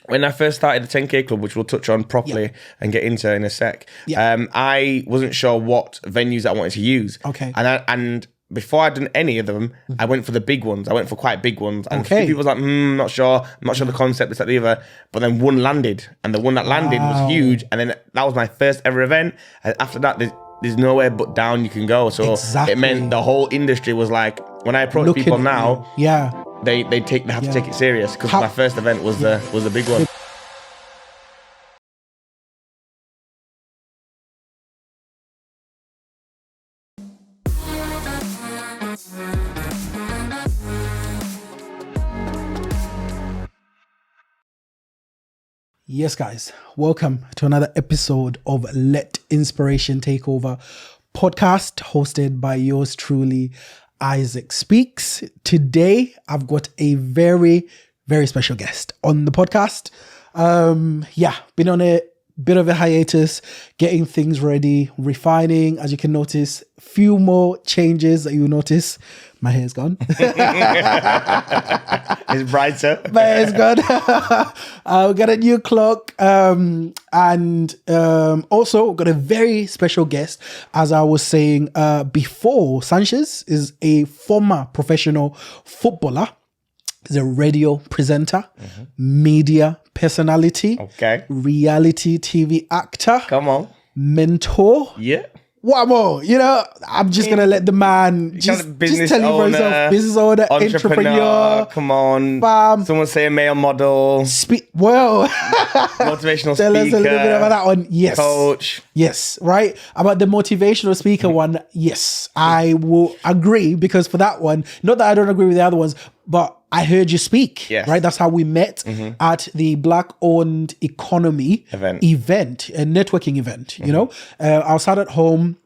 when I first started the 10K Club, which we'll touch on properly and get into in a sec, I wasn't sure what venues I wanted to use. Okay. And before I'd done any of them, I went for the big ones. I went for quite big ones. And a few people was like, not sure. I'm not sure the concept, this, that, the other. But then one landed. And the one that landed was huge. And then that was my first ever event. And after that, there's nowhere but down you can go. So it meant the whole industry was like, when I approach people now, they have to take it serious, because my first event was the big one. Yes, guys, welcome to another episode of Let Inspiration Take Over podcast, hosted by yours truly, Isaac Speaks. Today, I've got a very, very special guest on the podcast. Been on a bit of a hiatus, getting things ready, refining. As you can notice, few more changes that you'll notice. My hair's gone. It's brighter. My hair's gone. We got a new clock. Also got a very special guest. As I was saying before, Sanchez is a former professional footballer. He's a radio presenter, media personality, reality TV actor. Come on. Mentor. Yeah. What more? You know, I'm just going to let the man just tell you for himself. Business owner, entrepreneur. Come on. Bam. Someone say a male model. Motivational Tell speaker. us a little bit about that one. Yes. Coach. Yes, right? About the motivational speaker one, yes. I will agree, because for that one, not that I don't agree with the other ones, but I heard you speak, right? That's how we met at the Black-owned economy event, a networking event, you know? I was sat at home.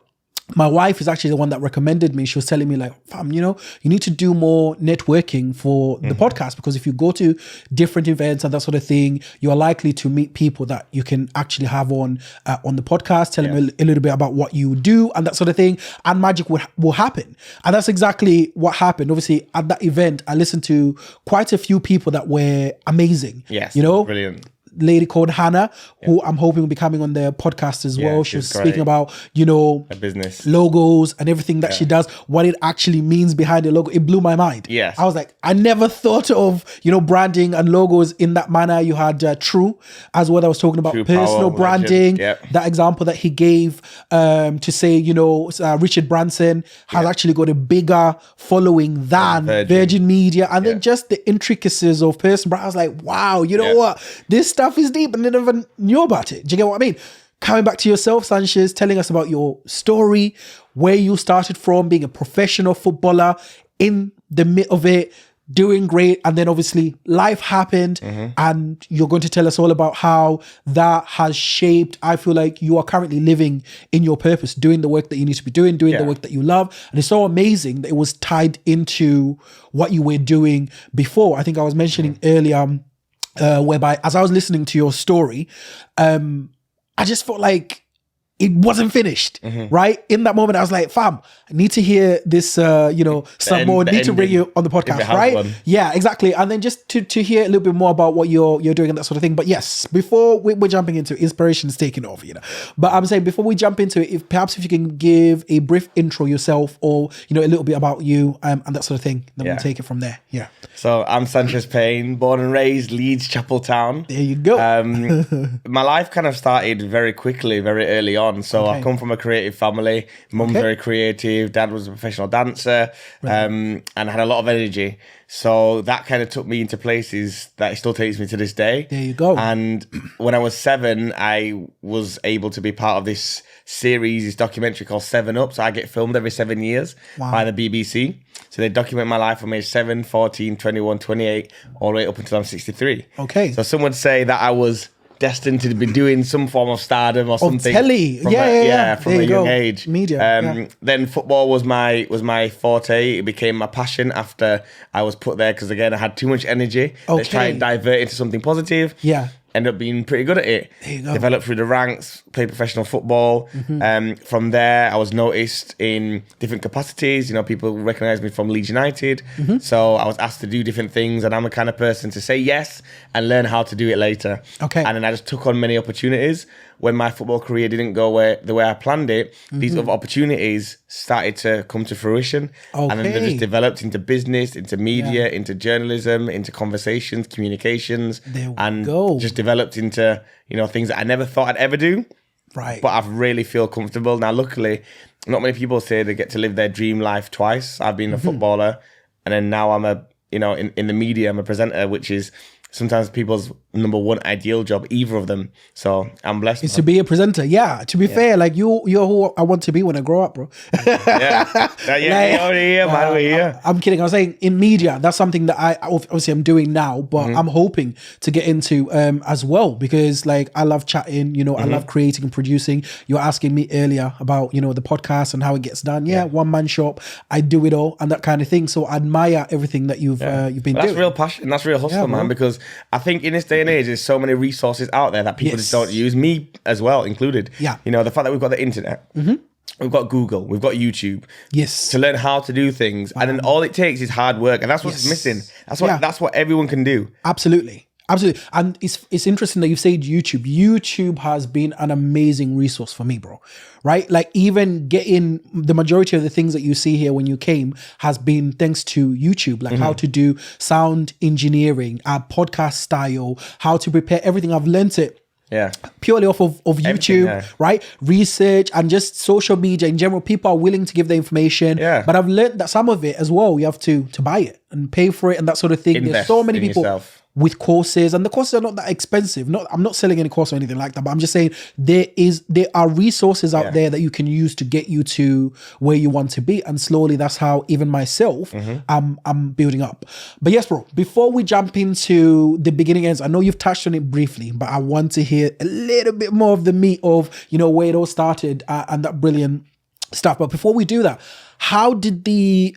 My wife is actually the one that recommended me. She was telling me like, fam, you know, you need to do more networking for the podcast, because if you go to different events and that sort of thing, you are likely to meet people that you can actually have on the podcast, tell them a little bit about what you do and that sort of thing, and magic will happen. And that's exactly what happened. Obviously, at that event, I listened to quite a few people that were amazing. Yes, you know, brilliant. Lady called Hannah, who I'm hoping will be coming on the podcast as well. She was speaking about, you know, a business, logos and everything that she does, what it actually means behind the logo. It blew my mind. Yes. I was like, I never thought of, you know, branding and logos in that manner. You had True as well. I was talking about personal branding. That example that he gave to say, you know, Richard Branson has actually got a bigger following than Virgin Media. And then just the intricacies of personal brand. I was like, wow, you know what? This stuff is deep, and they never knew about it. Do you get what I mean? Coming back to yourself, Sanchez, telling us about your story, where you started from, being a professional footballer, in the middle of it, doing great, and then obviously life happened, and you're going to tell us all about how that has shaped. I feel like you are currently living in your purpose, doing the work that you need to be doing the work that you love, and it's so amazing that it was tied into what you were doing before. I think I was mentioning earlier, whereby as I was listening to your story, I just felt like it wasn't finished, right? In that moment, I was like, fam, I need to hear this, you know, some more, need to bring you on the podcast, right? Yeah, exactly. And then just to hear a little bit more about what you're doing and that sort of thing. But yes, before we're jumping into inspiration is taking off, you know. But I'm saying, before we jump into it, if you can give a brief intro yourself, or, you know, a little bit about you and that sort of thing, then we'll take it from there. Yeah. So I'm Sanchez Payne, born and raised Leeds, Chapel Town. There you go. My life kind of started very quickly, very early on. So I come from a creative family. Mum's very creative. Dad was a professional dancer, and had a lot of energy. So that kind of took me into places that it still takes me to this day. There you go. And when I was 7, I was able to be part of this series, this documentary called 7 Up. So I get filmed every 7 years by the BBC. So they document my life from age 7, 14, 21, 28, all the way up until I'm 63. Okay. So some would say that I was destined to be doing some form of stardom or something. Telly. From a young age. Media. Then football was my forte. It became my passion after I was put there, because again I had too much energy. Let's try and divert into something positive. ended up being pretty good at it. Developed through the ranks, played professional football. From there, I was noticed in different capacities. You know, people recognized me from Leeds United. So I was asked to do different things, and I'm a kind of person to say yes and learn how to do it later. Okay. And then I just took on many opportunities. When my football career didn't go the way I planned it, these other opportunities started to come to fruition. And then they just developed into business, into media, into journalism, into conversations, communications, and just developed into, you know, things that I never thought I'd ever do. Right. But I really feel comfortable. Now, luckily, not many people say they get to live their dream life twice. I've been a footballer, and then now I'm in the media, I'm a presenter, which is sometimes people's number one ideal job, either of them. So I'm blessed. It's to be a presenter. Yeah. To be fair, like you're who I want to be when I grow up, bro. I'm kidding. I was saying in media, that's something that I obviously I'm doing now, but I'm hoping to get into as well, because like I love chatting, you know, I love creating and producing. You were asking me earlier about, you know, the podcast and how it gets done. Yeah. One man shop. I do it all and that kind of thing. So I admire everything that you've been doing. That's real passion. That's real hustle, man, because I think in this day and age, there's so many resources out there that people just don't use, me as well included. Yeah. You know, the fact that we've got the internet, we've got Google, we've got YouTube. Yes. To learn how to do things. And then all it takes is hard work. And that's what's missing. That's what everyone can do. Absolutely. And it's interesting that you said YouTube. YouTube has been an amazing resource for me, bro. Right? Like even getting the majority of the things that you see here when you came has been thanks to YouTube, like how to do sound engineering, podcast style, how to prepare everything. I've learned it purely off of YouTube, right? Research and just social media in general. People are willing to give the information, but I've learned that some of it as well, you have to buy it and pay for it and that sort of thing. There's so many people with courses, and the courses are not that expensive. I'm not selling any course or anything like that, but I'm just saying there are resources out there that you can use to get you to where you want to be. And slowly that's how even myself I'm building up. But yes, bro, before we jump into the beginning ends, I know you've touched on it briefly, but I want to hear a little bit more of the meat of, you know, where it all started and that brilliant stuff. But before we do that, how did the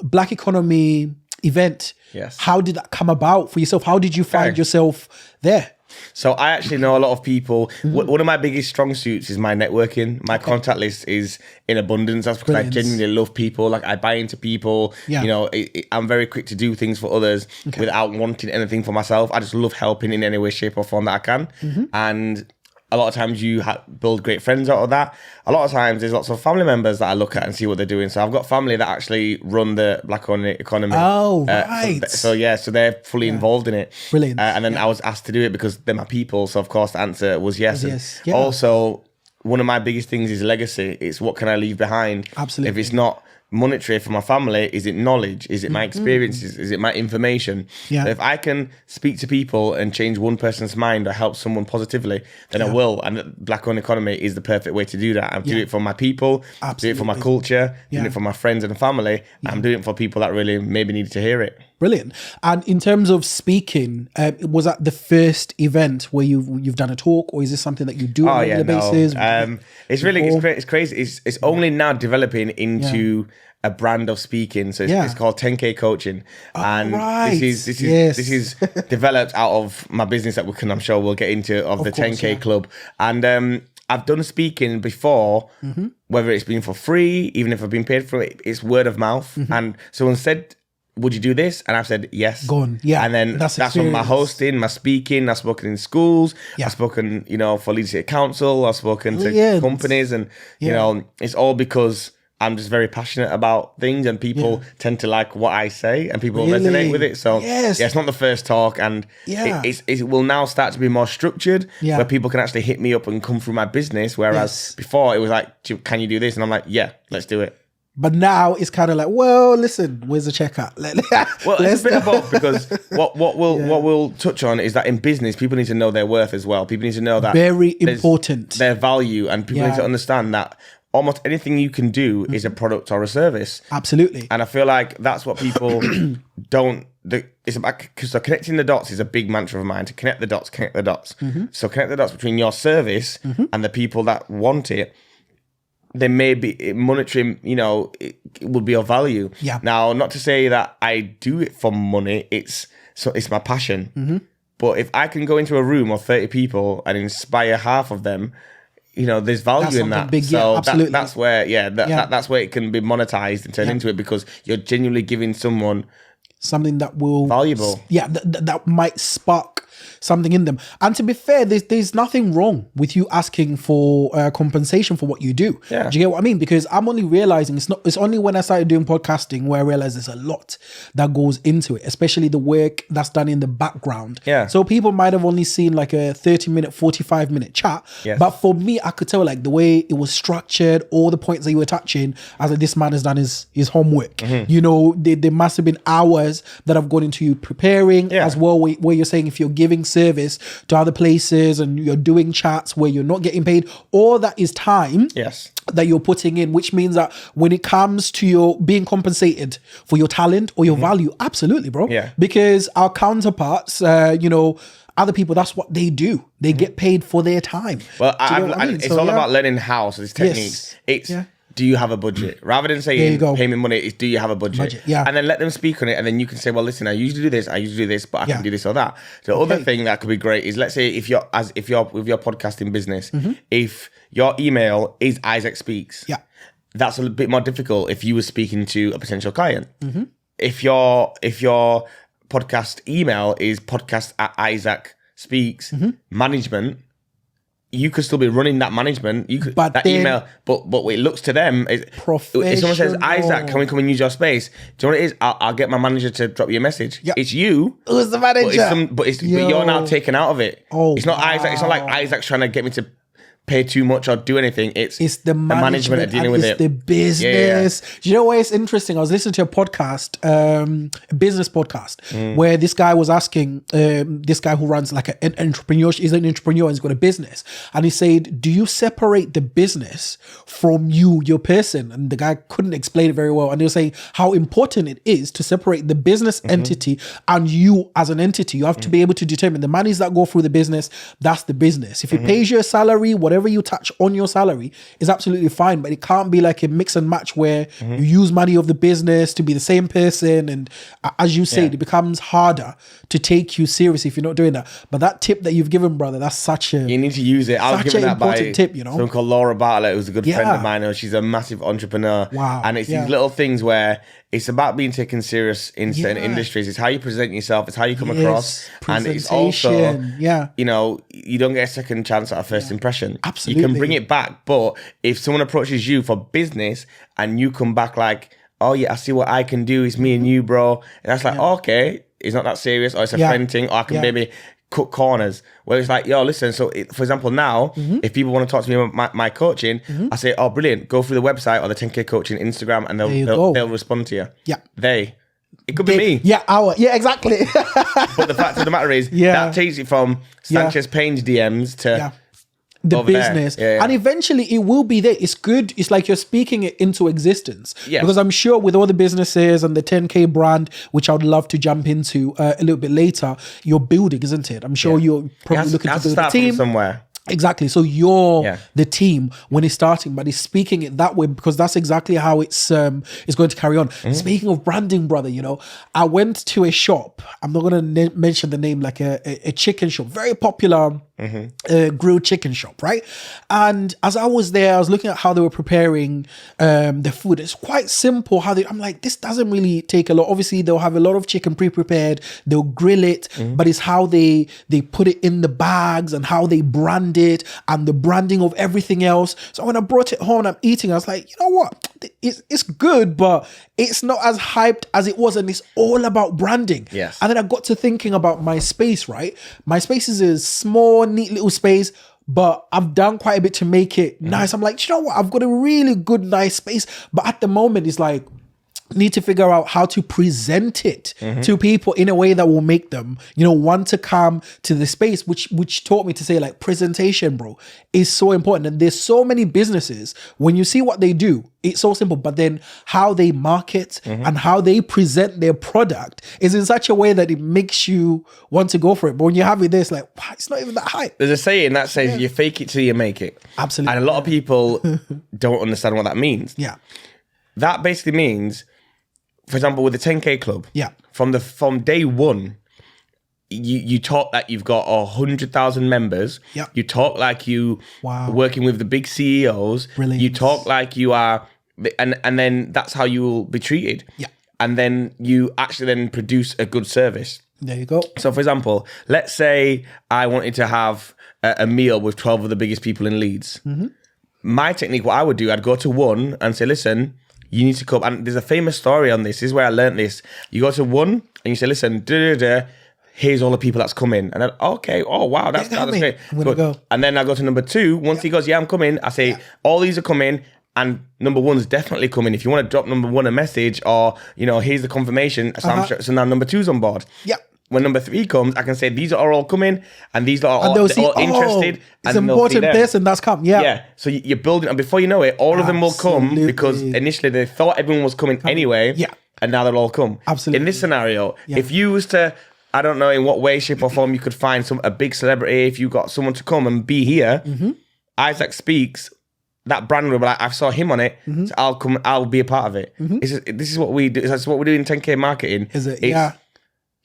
Black Economy event, how did that come about for yourself? How did you find yourself there? So I actually know a lot of people. One of my biggest strong suits is my networking. My contact list is in abundance. That's because I genuinely love people. Like I buy into people. You know, I'm very quick to do things for others without wanting anything for myself. I just love helping in any way, shape or form that I can. And a lot of times you build great friends out of that. A lot of times there's lots of family members that I look at and see what they're doing. So I've got family that actually run the Black Economy. Oh, right. So they're fully involved in it. Brilliant. And then I was asked to do it because they're my people. So of course the answer was yes. Also, one of my biggest things is legacy. It's what can I leave behind? Absolutely. If it's not monetary for my family, is it knowledge? Is it my experiences? Is it my information? So if I can speak to people and change one person's mind or help someone positively, then I will. And the Black-owned economy is the perfect way to do that. I'm doing it for my people, do it for my culture, doing it for my friends and family. I'm doing it for people that really maybe need to hear it. Brilliant. And in terms of speaking, was that the first event where you've done a talk, or is this something that you do on a regular basis? It's crazy. It's only now developing into a brand of speaking. So it's called 10K coaching, and this is developed out of my business that I'm sure we'll get into of the 10K club. And I've done speaking before, whether it's been for free, even if I've been paid for it, it's word of mouth. And someone said, would you do this? And I've said yes. Go on. Yeah. And then that's on my hosting, my speaking. I've spoken in schools. I've spoken, for Leeds City Council. I've spoken to companies, and it's all because I'm just very passionate about things, and people tend to like what I say, and people resonate with it. So it's not the first talk, and it will now start to be more structured, where people can actually hit me up and come through my business. Whereas before it was like, can you do this? And I'm like, yeah, let's do it. But now it's kind of like, well, listen, where's the checkout? Well, it's a bit of both, because what we'll touch on is that in business, people need to know their worth as well. People need to know that very important, their value, and people need to understand that almost anything you can do is a product or a service. Absolutely. And I feel like that's what people don't. It's about, so connecting the dots is a big mantra of mine. To connect the dots. So connect the dots between your service and the people that want it. There may be monetary, it would be of value. Now, not to say that I do it for money. It's my passion. But if I can go into a room of 30 people and inspire half of them, you know, there's value in that. Big, so absolutely. That's where, that's where it can be monetized and turned into it, because you're genuinely giving someone something that will valuable. That might spark something in them. And to be fair, there's nothing wrong with you asking for compensation for what you do. Yeah. Do you get what I mean? Because I'm only realizing it's only when I started doing podcasting where I realized there's a lot that goes into it, especially the work that's done in the background. Yeah. So people might have only seen like a 30-minute, 45-minute chat. Yes. But for me, I could tell like the way it was structured, all the points that you were touching, I was like, this man has done his homework. Mm-hmm. You know, there must have been hours that have gone into you preparing as well, where you're saying if you're giving service to other places and you're doing chats where you're not getting paid, all that is time that you're putting in, which means that when it comes to your being compensated for your talent or your value, absolutely, bro. Yeah. Because our counterparts, you know, other people, that's what they do. They get paid for their time. Well, it's all about learning how, so these techniques. It's do you have a budget? Rather than saying pay me money, it's do you have a budget? And then let them speak on it, and then you can say, well, listen, I usually do this, but I can do this or that. The other thing that could be great is, let's say if you're with your podcasting business, if your email is Isaac Speaks, that's a bit more difficult if you were speaking to a potential client. If your podcast email is podcast@Isaac Speaks management, you could still be running that management. You could email, but it looks to them is if someone says, Isaac, can we come and use your space? Do you know what it is? I'll get my manager to drop you a message. It's you. Who's the manager? But you're now taken out of it. It's not Isaac. It's not like Isaac's trying to get me to pay too much or do anything. It's the management of dealing with it. The business. Do you know why it's interesting? I was listening to a podcast, a business podcast, where this guy was asking this guy who runs like an entrepreneur. He's an entrepreneur and he's got a business, and he said, "Do you separate the business from your person?" And the guy couldn't explain it very well, and they were saying how important it is to separate the business entity and you as an entity. You have to be able to determine the monies that go through the business. That's the business. If it pays you a salary, whatever you touch on your salary is absolutely fine, but it can't be like a mix and match where you use money of the business to be the same person, and as you said, it becomes harder to take you seriously if you're not doing that. But that tip that you've given, brother, that's such a you need to use it. I was given that by tip, you know, someone called Laura Bartlett, who's a good friend of mine. She's a massive entrepreneur. Wow. And it's these little things where it's about being taken serious in certain industries. It's how you present yourself. It's how you come across. And it's also, you know, you don't get a second chance at a first impression. Absolutely. You can bring it back. But if someone approaches you for business and you come back like, oh yeah, I see what I can do. It's me and you, bro. And that's like, okay, it's not that serious. Or it's a friend thing. Or I can maybe cut corners. Where it's like, yo, listen. So for example, now, if people want to talk to me about my coaching, I say, oh, brilliant. Go through the website or the 10K coaching Instagram and they'll respond to you. Yeah. It could be me. Yeah, exactly. But the fact of the matter is, that takes it from Sanchez Payne's DMs to the business. And eventually it will be there. It's good. It's like you're speaking it into existence. Because I'm sure with all the businesses and the 10K brand, which I would love to jump into a little bit later, you're building, isn't it? I'm sure you're probably looking to build a team somewhere. Exactly. So you're the team when it's starting, but it's speaking it that way because that's exactly how it's going to carry on. Speaking of branding, brother, you know, I went to a shop. I'm not going to mention the name, like a chicken shop, very popular grilled chicken shop, right? And as I was there, I was looking at how they were preparing the food. It's quite simple. I'm like, this doesn't really take a lot. Obviously, they'll have a lot of chicken pre-prepared. They'll grill it, but it's how they put it in the bags and how they brand it and the branding of everything else. So when I brought it home and I'm eating, I was like, you know what? It's good, but it's not as hyped as it was, and it's all about branding. Yes. And then I got to thinking about my space, right? My space is a small, neat little space, but I've done quite a bit to make it nice. I'm like, you know what? I've got a really good, nice space, but at the moment, it's like, need to figure out how to present it to people in a way that will make them, you know, want to come to the space, which taught me to say, like, presentation, bro, is so important. And there's so many businesses, when you see what they do, it's so simple, but then how they market and how they present their product is in such a way that it makes you want to go for it. But when you have it there, it's like, wow, it's not even that high. There's a saying that says you fake it till you make it. Absolutely. And a lot of people don't understand what that means. Yeah. That basically means, for example, with the 10K club, from day one, you talk like you've got 100,000 members. Yep. You talk like you working with the big CEOs. Brilliant. You talk like you are, and then that's how you will be treated. Yeah. And then you actually then produce a good service. There you go. So, for example, let's say I wanted to have a meal with 12 of the biggest people in Leeds. My technique, what I would do, I'd go to one and say, listen, you need to come. And there's a famous story on this. This is where I learned this. You go to one and you say, listen, here's all the people that's coming. And then, okay, oh, wow, that's great. I'm gonna go. And then I go to number two. Once he goes, yeah, I'm coming. I say, all these are coming. And number one's definitely coming. If you want to drop number one a message or, here's the confirmation. So, I'm sure, so now number two's on board. Yeah. When number three comes, I can say these are all coming and these are all interested. It's an important person that's come. Yeah. Yeah. So you're building, and before you know it, all of them will come because initially they thought everyone was coming anyway. Yeah. And now they'll all come. Absolutely. In this scenario, if you was to, I don't know in what way, shape or form you could find a big celebrity, if you got someone to come and be here, Isaac Speaks, that brand will be like, I saw him on it, so I'll come, I'll be a part of it. This is what we do. That's what we do in 10K marketing. Is it?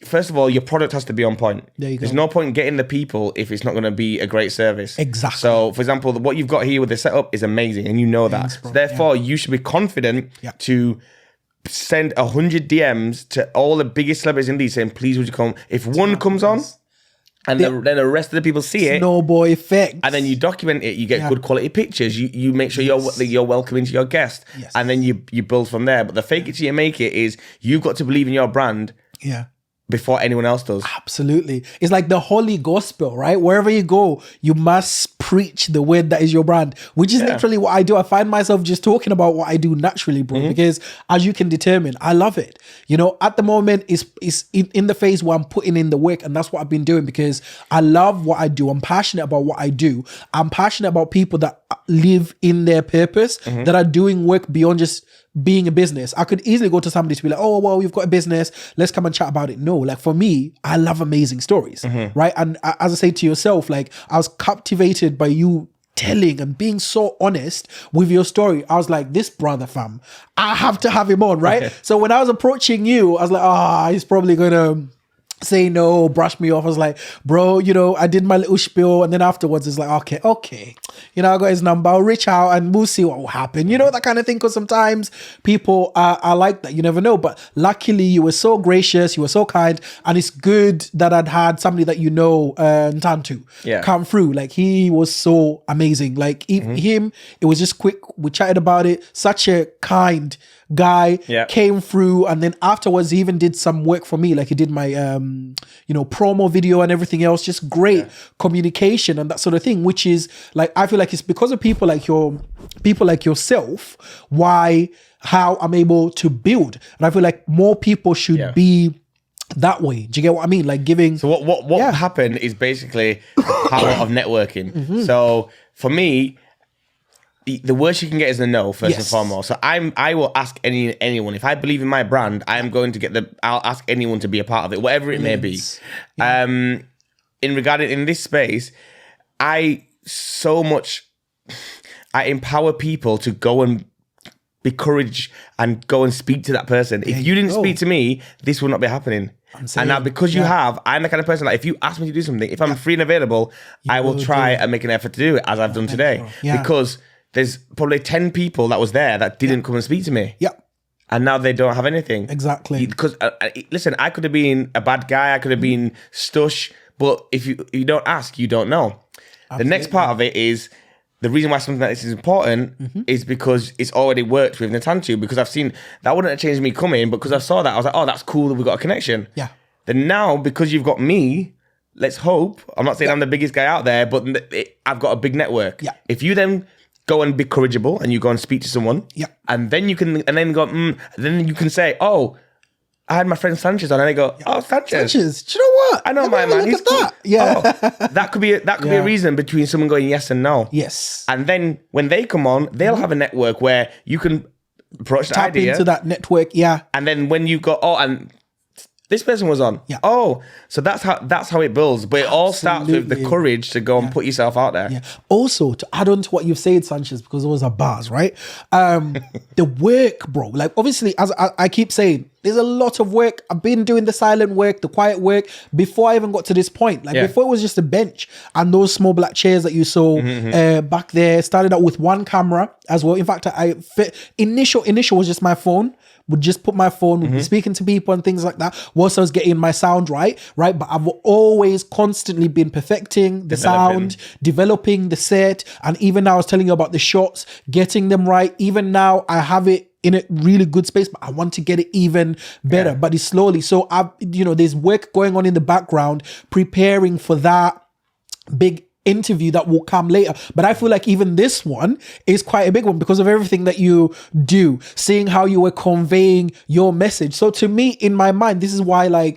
First of all, your product has to be on point. There you go. There's no point in getting the people if it's not going to be a great service. Exactly. So, for example, what you've got here with the setup is amazing, and you know that. Thanks, bro. So therefore, you should be confident to send 100 DMs to all the biggest celebrities in Leeds saying, please, would you come? If one comes on, and then the rest of the people see it, snowball effect, and then you document it, you get good quality pictures. You make sure you're welcoming to your guest, and then you build from there. But the fake it till you make it is you've got to believe in your brand. Yeah. Before anyone else does. Absolutely. It's like the holy gospel, right? Wherever you go, you must preach the word that is your brand, which is literally what I do. I find myself just talking about what I do naturally, bro, because as you can determine, I love it. At the moment, it's in the phase where I'm putting in the work, and that's what I've been doing because I love what I do. I'm passionate about what I do. I'm passionate about people that live in their purpose, that are doing work beyond just being a business. I could easily go to somebody to be like, oh, well, you've got a business, let's come and chat about it. No, like for me, I love amazing stories, right? And as I say to yourself, like I was captivated by you telling and being so honest with your story. I was like, this brother fam, I have to have him on, right? So when I was approaching you, I was like, he's probably gonna say no, brush me off. I was like, bro, I did my little spiel, and then afterwards it's like, okay, I got his number, I'll reach out and we'll see what will happen, that kind of thing. Because sometimes people are like that, you never know. But luckily you were so gracious, you were so kind, and it's good that I'd had somebody that Ntantu come through. Like he was so amazing. Like him, it was just quick, we chatted about it, such a kind guy, came through, and then afterwards he even did some work for me. Like he did my promo video and everything else. Just great communication and that sort of thing, which is like, I feel like it's because of people like yourself how I'm able to build. And I feel like more people should be that way. Do you get what I mean? Like giving. So what happened is basically the power of networking. So for me, the worst you can get is a no, first and foremost. So I will ask anyone. If I believe in my brand, I am going to I'll ask anyone to be a part of it, whatever it may be. In this space, I empower people to go and be courage and go and speak to that person. If you didn't speak to me, this would not be happening. And now because you have, I'm the kind of person like if you ask me to do something, if I'm free and available, I will try and make an effort to do it as I've done today. Because there's probably 10 people that was there that didn't come and speak to me. And now they don't have anything. Exactly. Because, listen, I could have been a bad guy. I could have been stush. But if you don't ask, you don't know. Absolutely. The next part of it is, the reason why something like this is important is because it's already worked with Ntantu. Because I've seen, that wouldn't have changed me coming. But because I saw that, I was like, oh, that's cool that we've got a connection. Then now, because you've got me, let's hope, I'm not saying I'm the biggest guy out there, but I've got a big network. If you then go and be courageable and you go and speak to someone, and then you can, then you can say, oh, I had my friend Sanchez on, and they go, oh, Sanchez. Do you know what? I know my man. He's cool. That could be a reason between someone going yes and no. Yes. And then when they come on, they'll have a network where you can approach the idea. Tap into that network, And then when you go, and this person was on. Yeah. Oh, so that's how it builds. But it all starts with the courage to go and put yourself out there. Yeah. Also, to add on to what you've said, Sanchez, because those are bars, right? The work, bro. Like, obviously, as I keep saying, there's a lot of work. I've been doing the silent work, the quiet work before I even got to this point. Like before it was just a bench and those small black chairs that you saw back there. Started out with one camera as well. In fact, initial was just my phone. Would just put my phone, would be speaking to people and things like that whilst I was getting my sound right. But I've always constantly been perfecting the sound, developing the set. And even now I was telling you about the shots, getting them right. Even now I have it in a really good space, but I want to get it even better, but it's slowly. So there's work going on in the background, preparing for that big interview that will come later. But I feel like even this one is quite a big one because of everything that you do, seeing how you were conveying your message. So to me, in my mind, this is why I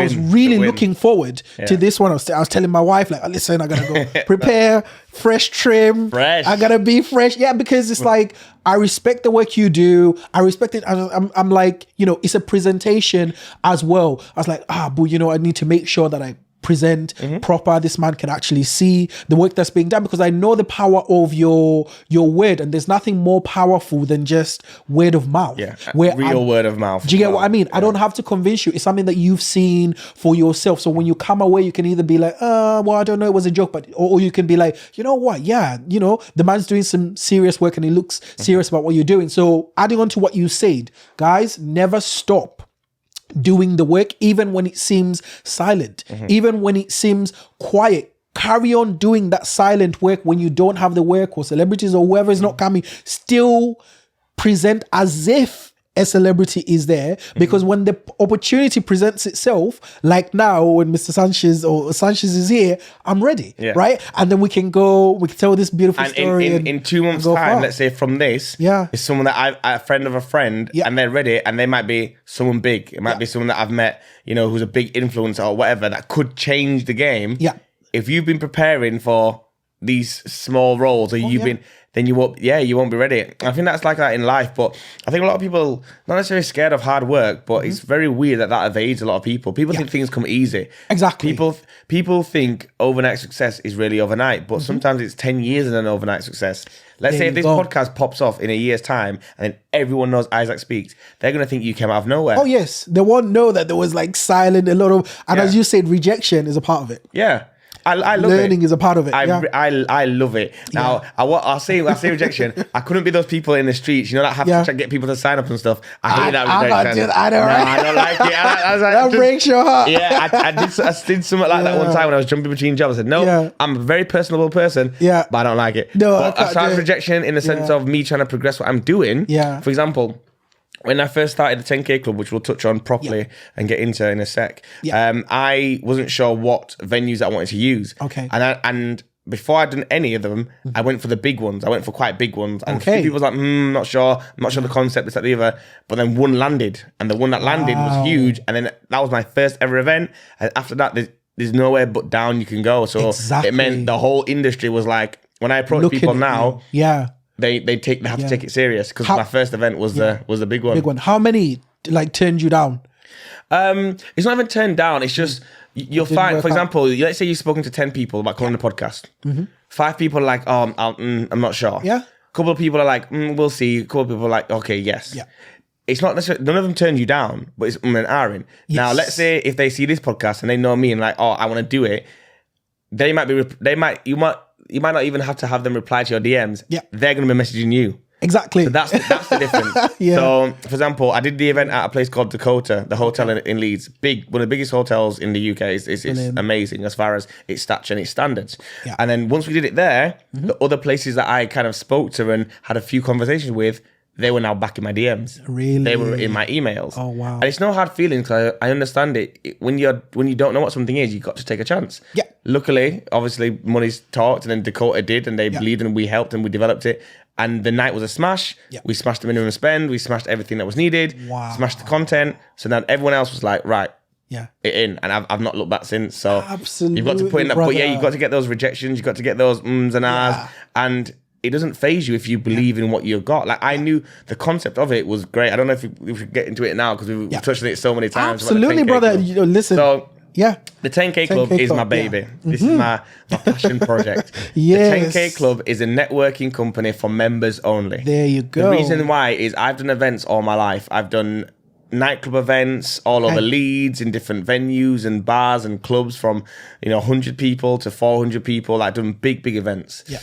was really looking forward to this one. I was telling my wife, like, listen, I gotta go prepare, fresh trim. I gotta be fresh. Yeah, because it's like, I respect the work you do. I respect it. I'm like, it's a presentation as well. I was like, but I need to make sure that I present proper. This man can actually see the work that's being done, because I know the power of your word, and there's nothing more powerful than just word of mouth. Real word of mouth. Do you get what I mean? I don't have to convince you. It's something that you've seen for yourself. So when you come away, you can either be like, well, I don't know, it was a joke, or you can be like, you know what? Yeah, the man's doing some serious work and he looks serious about what you're doing. So adding on to what you said, guys, never stop doing the work, even when it seems silent, even when it seems quiet. Carry on doing that silent work when you don't have the work, or celebrities or whoever is not coming. Still present as if a celebrity is there, because when the opportunity presents itself, like now when Mr. Sanchez is here, I'm ready, right? And then we can tell this beautiful story. In 2 months' time, let's say from this, is someone that a friend of a friend, and they're ready, and they might be someone big. It might be someone that I've met, who's a big influencer or whatever, that could change the game. Yeah. If you've been preparing for these small roles, or then you won't be ready. I think that's like that in life, but I think a lot of people not necessarily scared of hard work, but it's very weird that evades a lot of people. People think things come easy. Exactly. People think overnight success is really overnight, but sometimes it's 10 years in an overnight success. Let's say if this podcast pops off in a year's time and then everyone knows Isaac Speaks, they're going to think you came out of nowhere. Oh yes. They won't know that there was like silent, a lot of, and as you said, rejection is a part of it. Yeah. I love learning it. is a part of it. I love it. Now, I'll say rejection. I couldn't be those people in the streets, that have to try to get people to sign up and stuff. I hate that rejection. I don't like it. That breaks your heart. Yeah, I did something like that one time when I was jumping between jobs. I said, no, I'm a very personable person, but I don't like it. No, but as far as rejection in the sense of me trying to progress what I'm doing, for example, when I first started the 10K Club, which we'll touch on properly and get into in a sec, I wasn't sure what venues I wanted to use. Okay. And before I'd done any of them, I went for the big ones. I went for quite big ones. And a few people was like, not sure. I'm not sure the concept, this, that, the other. But then one landed. And the one that landed was huge. And then that was my first ever event. And after that, there's nowhere but down you can go. So it meant the whole industry was like, when I approach people now, they have to take it serious, because my first event was the big one. Big one. How many turned you down? It's not even turned down. It's just you'll find, for example, let's say you've spoken to 10 people about calling the podcast. 5 people are like, I'm not sure. Yeah. A couple of people are like, we'll see. A couple of people are like, okay, yes. Yeah. It's not necessarily, none of them turn you down, but it's and ahhing. Yes. Now, let's say if they see this podcast and they know me and like, I want to do it, you might not even have to have them reply to your DMs. Yeah. They're going to be messaging you. Exactly. So that's the difference. So, for example, I did the event at a place called Dakota, the hotel in Leeds. One of the biggest hotels in the UK. It's amazing as far as its stature and its standards. Yeah. And then once we did it there, the other places that I kind of spoke to and had a few conversations with, they were now back in my DMs. Really? They were in my emails. Oh, wow. And it's no hard feelings, because I understand it. When you don't know what something is, you've got to take a chance. Yeah. Luckily, obviously, money's talked, and then Dakota did, and they believed, and we helped, and we developed it. And the night was a smash. Yeah. We smashed the minimum spend. We smashed everything that was needed. Wow. Smashed the content. So now everyone else was like, right, it in. And I've not looked back since. So absolutely, you've got to put in that. But you've got to get those rejections. You've got to get those ums and ahs. And it doesn't phase you if you believe in what you've got. Like I knew the concept of it was great. I don't know if we should get into it now because we've touched on it so many times. Absolutely, brother. Listen. So the 10K Club is my baby. This is my passion project. Yes. The 10K Club is a networking company for members only. There you go. The reason why is I've done events all my life. I've done nightclub events all over Leeds in different venues and bars and clubs from 100 people to 400 people. I've done big events. Yeah.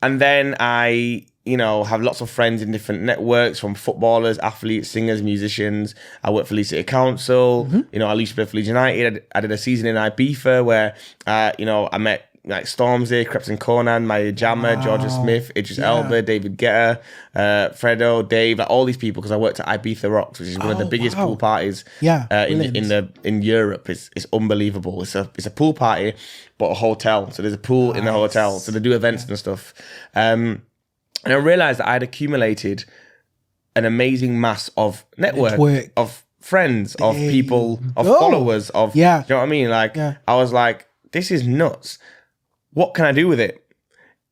And then I have lots of friends in different networks, from footballers, athletes, singers, musicians. I work for Leeds City Council. I used to play for Leeds United. I did a season in Ibiza where, I met like Stormzy, Crepton Conan, Maya Jammer, Georgia Smith, Idris Elba, David Guetta, Fredo, Dave, like all these people, because I worked at Ibiza Rocks, which is one of the biggest pool parties in Europe. It's unbelievable. It's a pool party, but a hotel. So there's a pool in the hotel. So they do events and stuff. And I realized that I'd accumulated an amazing mass of network. Of friends, of people, of followers, of, you know what I mean? Like, I was like, this is nuts. What can I do with it?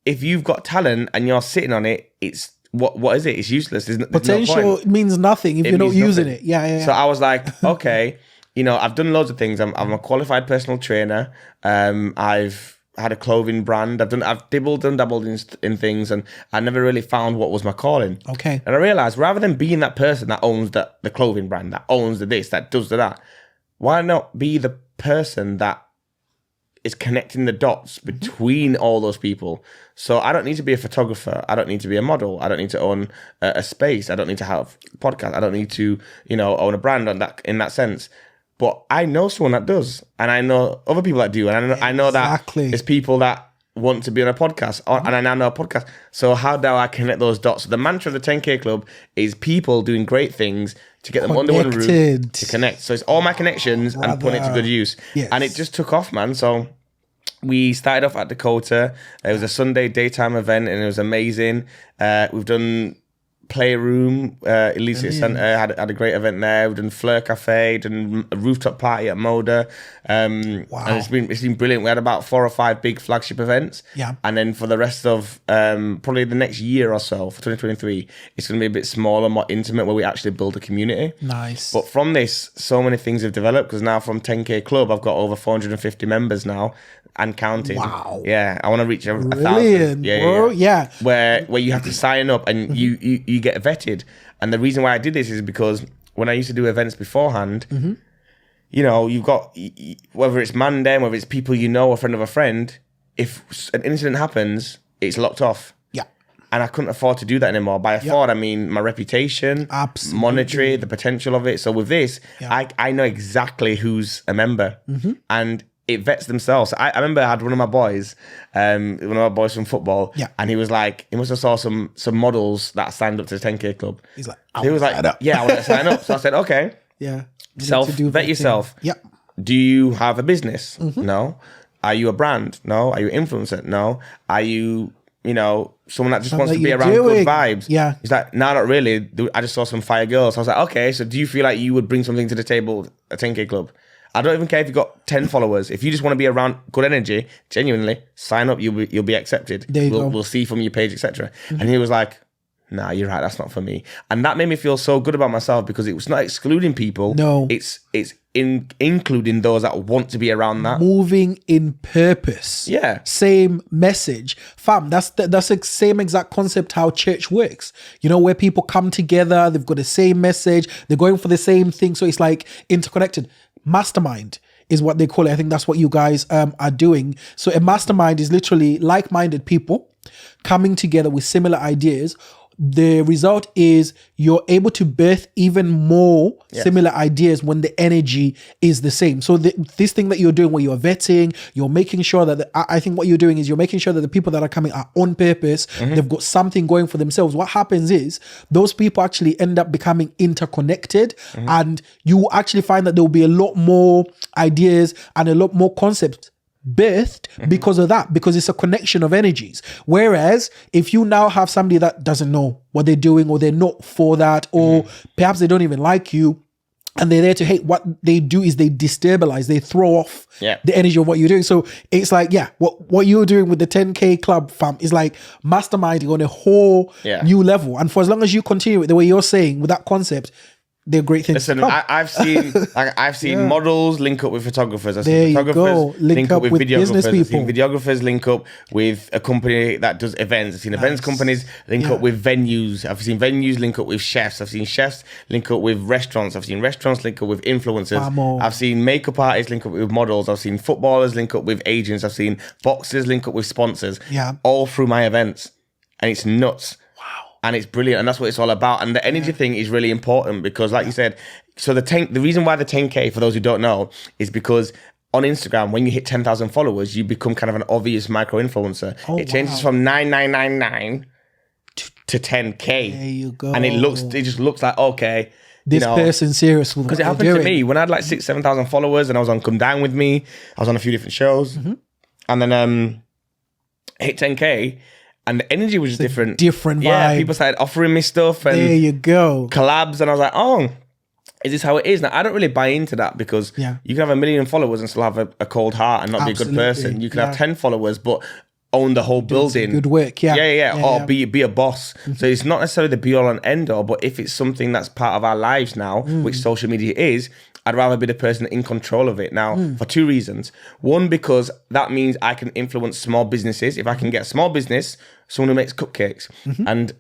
If you've got talent and you're sitting on it, it's, what is it? It's useless. There's potential means nothing if you're not using it. Yeah. So I was like, okay, I've done loads of things. I'm a qualified personal trainer. I've had a clothing brand. I've dabbled and dabbled in things, and I never really found what was my calling. Okay. And I realized, rather than being that person that owns the clothing brand, that owns the this, that does that, why not be the person that is connecting the dots between all those people? So I don't need to be a photographer. I don't need to be a model. I don't need to own a space. I don't need to have a podcast. I don't need to, own a brand in that sense. But I know someone that does, and I know other people that do, and I know that there's people that want to be on a podcast, and I now know a podcast. So how do I connect those dots? So the mantra of the 10K Club is people doing great things to get them under one roof to connect. So it's all my connections and putting it to good use. Yes. And it just took off, man. So we started off at Dakota. It was a Sunday daytime event, and it was amazing. We've done Playroom, Leeds City Centre, had a great event there. We've done Fleur Cafe, done a rooftop party at Moda. And it's been brilliant. We had about 4 or 5 big flagship events. Yeah. And then for the rest of probably the next year or so, for 2023, it's going to be a bit smaller, more intimate, where we actually build a community. Nice. But from this, so many things have developed, because now from 10K Club, I've got over 450 members now and counting. Wow. Yeah, I want to reach 1,000. Yeah. Where you have to sign up and you get vetted. And the reason why I did this is because when I used to do events beforehand, you've got, whether it's Mandem, whether it's people a friend of a friend, if an incident happens, it's locked off. Yeah. And I couldn't afford to do that anymore. By afford, I mean my reputation, monetary, the potential of it. So with this, I know exactly who's a member. And it vets themselves. I remember I had one of my boys from football, and he was like, he must have saw some models that signed up to the 10K Club. He's like, I want to sign up. So I said, okay, vet yourself. Yeah. Do you have a business? No. Are you a brand? No. Are you an influencer? No. Are you, someone that just wants to be around good vibes? Yeah. He's like, no, not really. I just saw some fire girls. So I was like, okay, so do you feel like you would bring something to the table at 10K Club? I don't even care if you've got 10 followers. If you just want to be around good energy, genuinely, sign up. You'll be accepted. We'll see from your page, etc. And he was like, nah, you're right. That's not for me. And that made me feel so good about myself, because it was not excluding people. No. It's including those that want to be around that. Moving in purpose. Yeah. Same message. Fam, that's the same exact concept how church works. Where people come together, they've got the same message, they're going for the same thing. So it's like interconnected. Mastermind is what they call it. I think that's what you guys are doing. So a mastermind is literally like-minded people coming together with similar ideas. The result is you're able to birth even more similar ideas when the energy is the same. So this thing that you're doing, where you're vetting, you're making sure that I think what you're doing is you're making sure that the people that are coming are on purpose. They've got something going for themselves. What happens is those people actually end up becoming interconnected, and you actually find that there will be a lot more ideas and a lot more concepts birthed because of that, because it's a connection of energies. Whereas if you now have somebody that doesn't know what they're doing, or they're not for that, or perhaps they don't even like you, and they're there to hate. What they do is they destabilize, they throw off Yeah. the energy of what you're doing. So it's like, what you're doing with the 10K club, fam, is like masterminding on a whole new level. And for as long as you continue it the way you're saying with that concept, they're great things. Listen, I've seen models link up with photographers. I've seen photographers link up with videographers. I've seen videographers link up with a company that does events. I've seen events companies link up with venues. I've seen venues link up with chefs. I've seen chefs link up with restaurants. I've seen restaurants link up with influencers. I've seen makeup artists link up with models. I've seen footballers link up with agents. I've seen boxers link up with sponsors. All through my events, and it's nuts. And it's brilliant, and that's what it's all about. And the energy thing is really important because, like you said, so the reason why the 10K, for those who don't know, is because on Instagram, when you hit 10,000 followers, you become kind of an obvious micro influencer. It changes from 9999 to 10K. There you go. And it just looks like, okay, this person's serious with because it happened to me when I had like 7,000 followers, and I was on Come Down With Me. I was on a few different shows, and then hit 10K. And the energy was just different. Different vibe. Yeah, people started offering me stuff. And there you go. Collabs. And I was like, oh, is this how it is? Now, I don't really buy into that because you can have 1 million followers and still have a cold heart and not be a good person. You can have 10 followers, but own the whole building. Good work, or be a boss. So it's not necessarily the be all and end all, but if it's something that's part of our lives now, which social media is, I'd rather be the person in control of it now for two reasons. One, because that means I can influence small businesses. If I can get a small business, someone who makes cupcakes, and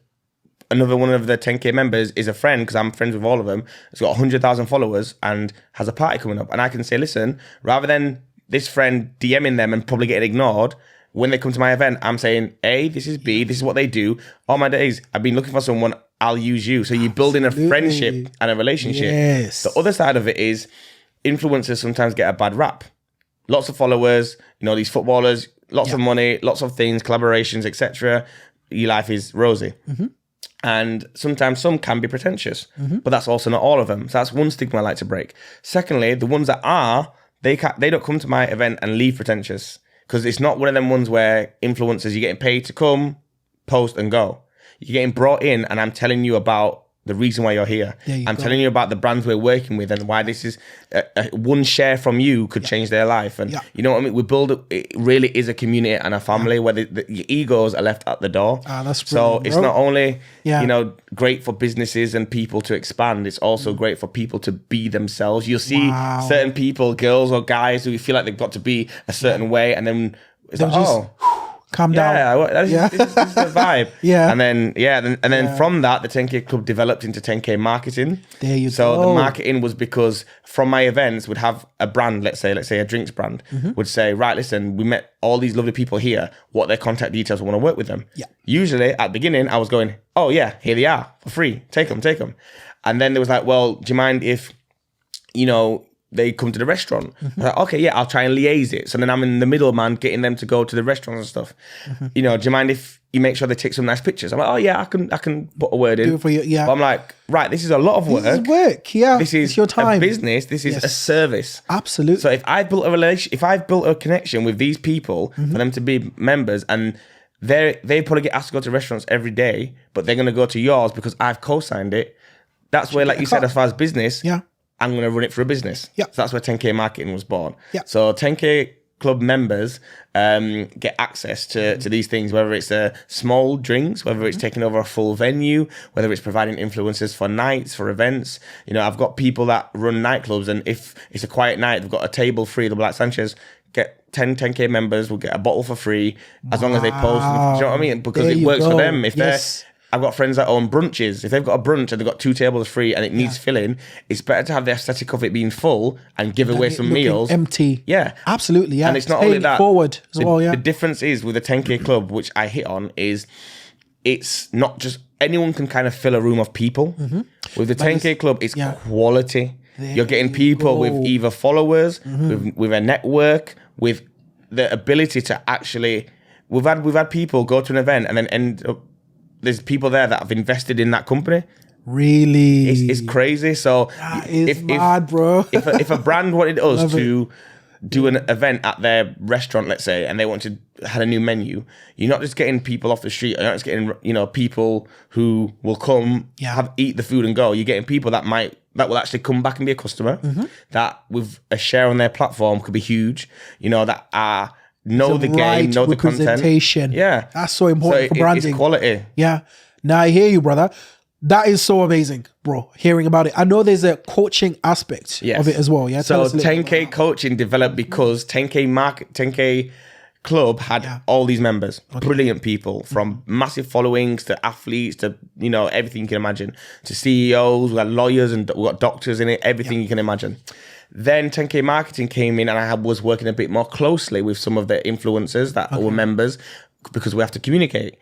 another one of the 10K members is a friend, because I'm friends with all of them, has got 100,000 followers and has a party coming up. And I can say, listen, rather than this friend DMing them and probably getting ignored, when they come to my event, I'm saying, A, this is B, this is what they do. All my days, I've been looking for someone, I'll use you. So you're building a friendship and a relationship. Yes. The other side of it is influencers sometimes get a bad rap. Lots of followers, these footballers, lots of money, lots of things, collaborations, etc. Your life is rosy. And sometimes some can be pretentious, but that's also not all of them. So that's one stigma I like to break. Secondly, the ones that are, they don't come to my event and leave pretentious, because it's not one of them ones where influencers, you're getting paid to come, post and go. You're getting brought in, and I'm telling you about the reason why you're here. Telling you about the brands we're working with and why this is one share from you could change their life. And you know what I mean? It really is a community and a family where your egos are left at the door. That's so it's not only great for businesses and people to expand, it's also great for people to be themselves. You'll see certain people, girls or guys, who feel like they've got to be a certain way, and then it's like, calm down. This is the vibe. And then from that, the 10K Club developed into 10K marketing. There you go. So the marketing was because from my events would have a brand, let's say a drinks brand, would say, right, listen, we met all these lovely people here. What are their contact details? I want to work with them. Usually at the beginning, I was going, oh yeah, here they are for free. Take them. And then there was like, well, do you mind if, they come to the restaurant? Like, okay, yeah, I'll try and liaise it. So then I'm in the middleman getting them to go to the restaurants and stuff. Do you mind if you make sure they take some nice pictures? I'm like, oh yeah, I can put a word in. Do it for you, But I'm like, right, this is a lot of work. This is work, yeah. This is your time. A business. This is a service. Absolutely. So if I've built a connection with these people for them to be members, and they probably get asked to go to restaurants every day, but they're going to go to yours because I've co-signed it. That's where, like you said, as far as business, I'm going to run it for a business. So that's where 10K marketing was born. So 10K Club members get access to these things, whether it's small drinks, whether it's taking over a full venue, whether it's providing influencers for nights, for events. I've got people that run nightclubs, and if it's a quiet night, they've got a table free. They'll be like, Sanchez, get 10K members will get a bottle for free as long as they post. Do you know what I mean? Because it works for them. If I've got friends that own brunches. If they've got a brunch and they've got 2 tables free and it needs filling, it's better to have the aesthetic of it being full and give away some meals. Empty. Yeah. Absolutely, yeah. And it's not only that. Forward as well, The difference is with the 10K Club, which I hit on, is it's not just anyone can kind of fill a room of people. With the 10K Club, it's quality. You're getting people with either followers, with a network, with the ability to actually... We've had people go to an event and then end up... There's people there that have invested in that company. Really? It's crazy. So if mad, bro. if a brand wanted us to do an event at their restaurant, let's say, and they had a new menu, you're not just getting people off the street. You're not just getting people who will come, eat the food and go. You're getting people that that will actually come back and be a customer, that with a share on their platform could be huge, you know, that know the game, know the content. Yeah. That's so important for branding. It's quality. Yeah. Now I hear you, brother. That is so amazing, bro, hearing about it. I know there's a coaching aspect of it as well. Yeah. So 10K coaching developed because 10K Club had all these members, brilliant people, from massive followings to athletes to, you know, everything you can imagine, to CEOs, we had lawyers and we got doctors in it, everything you can imagine. Then 10K Marketing came in and I was working a bit more closely with some of the influencers that were members because we have to communicate.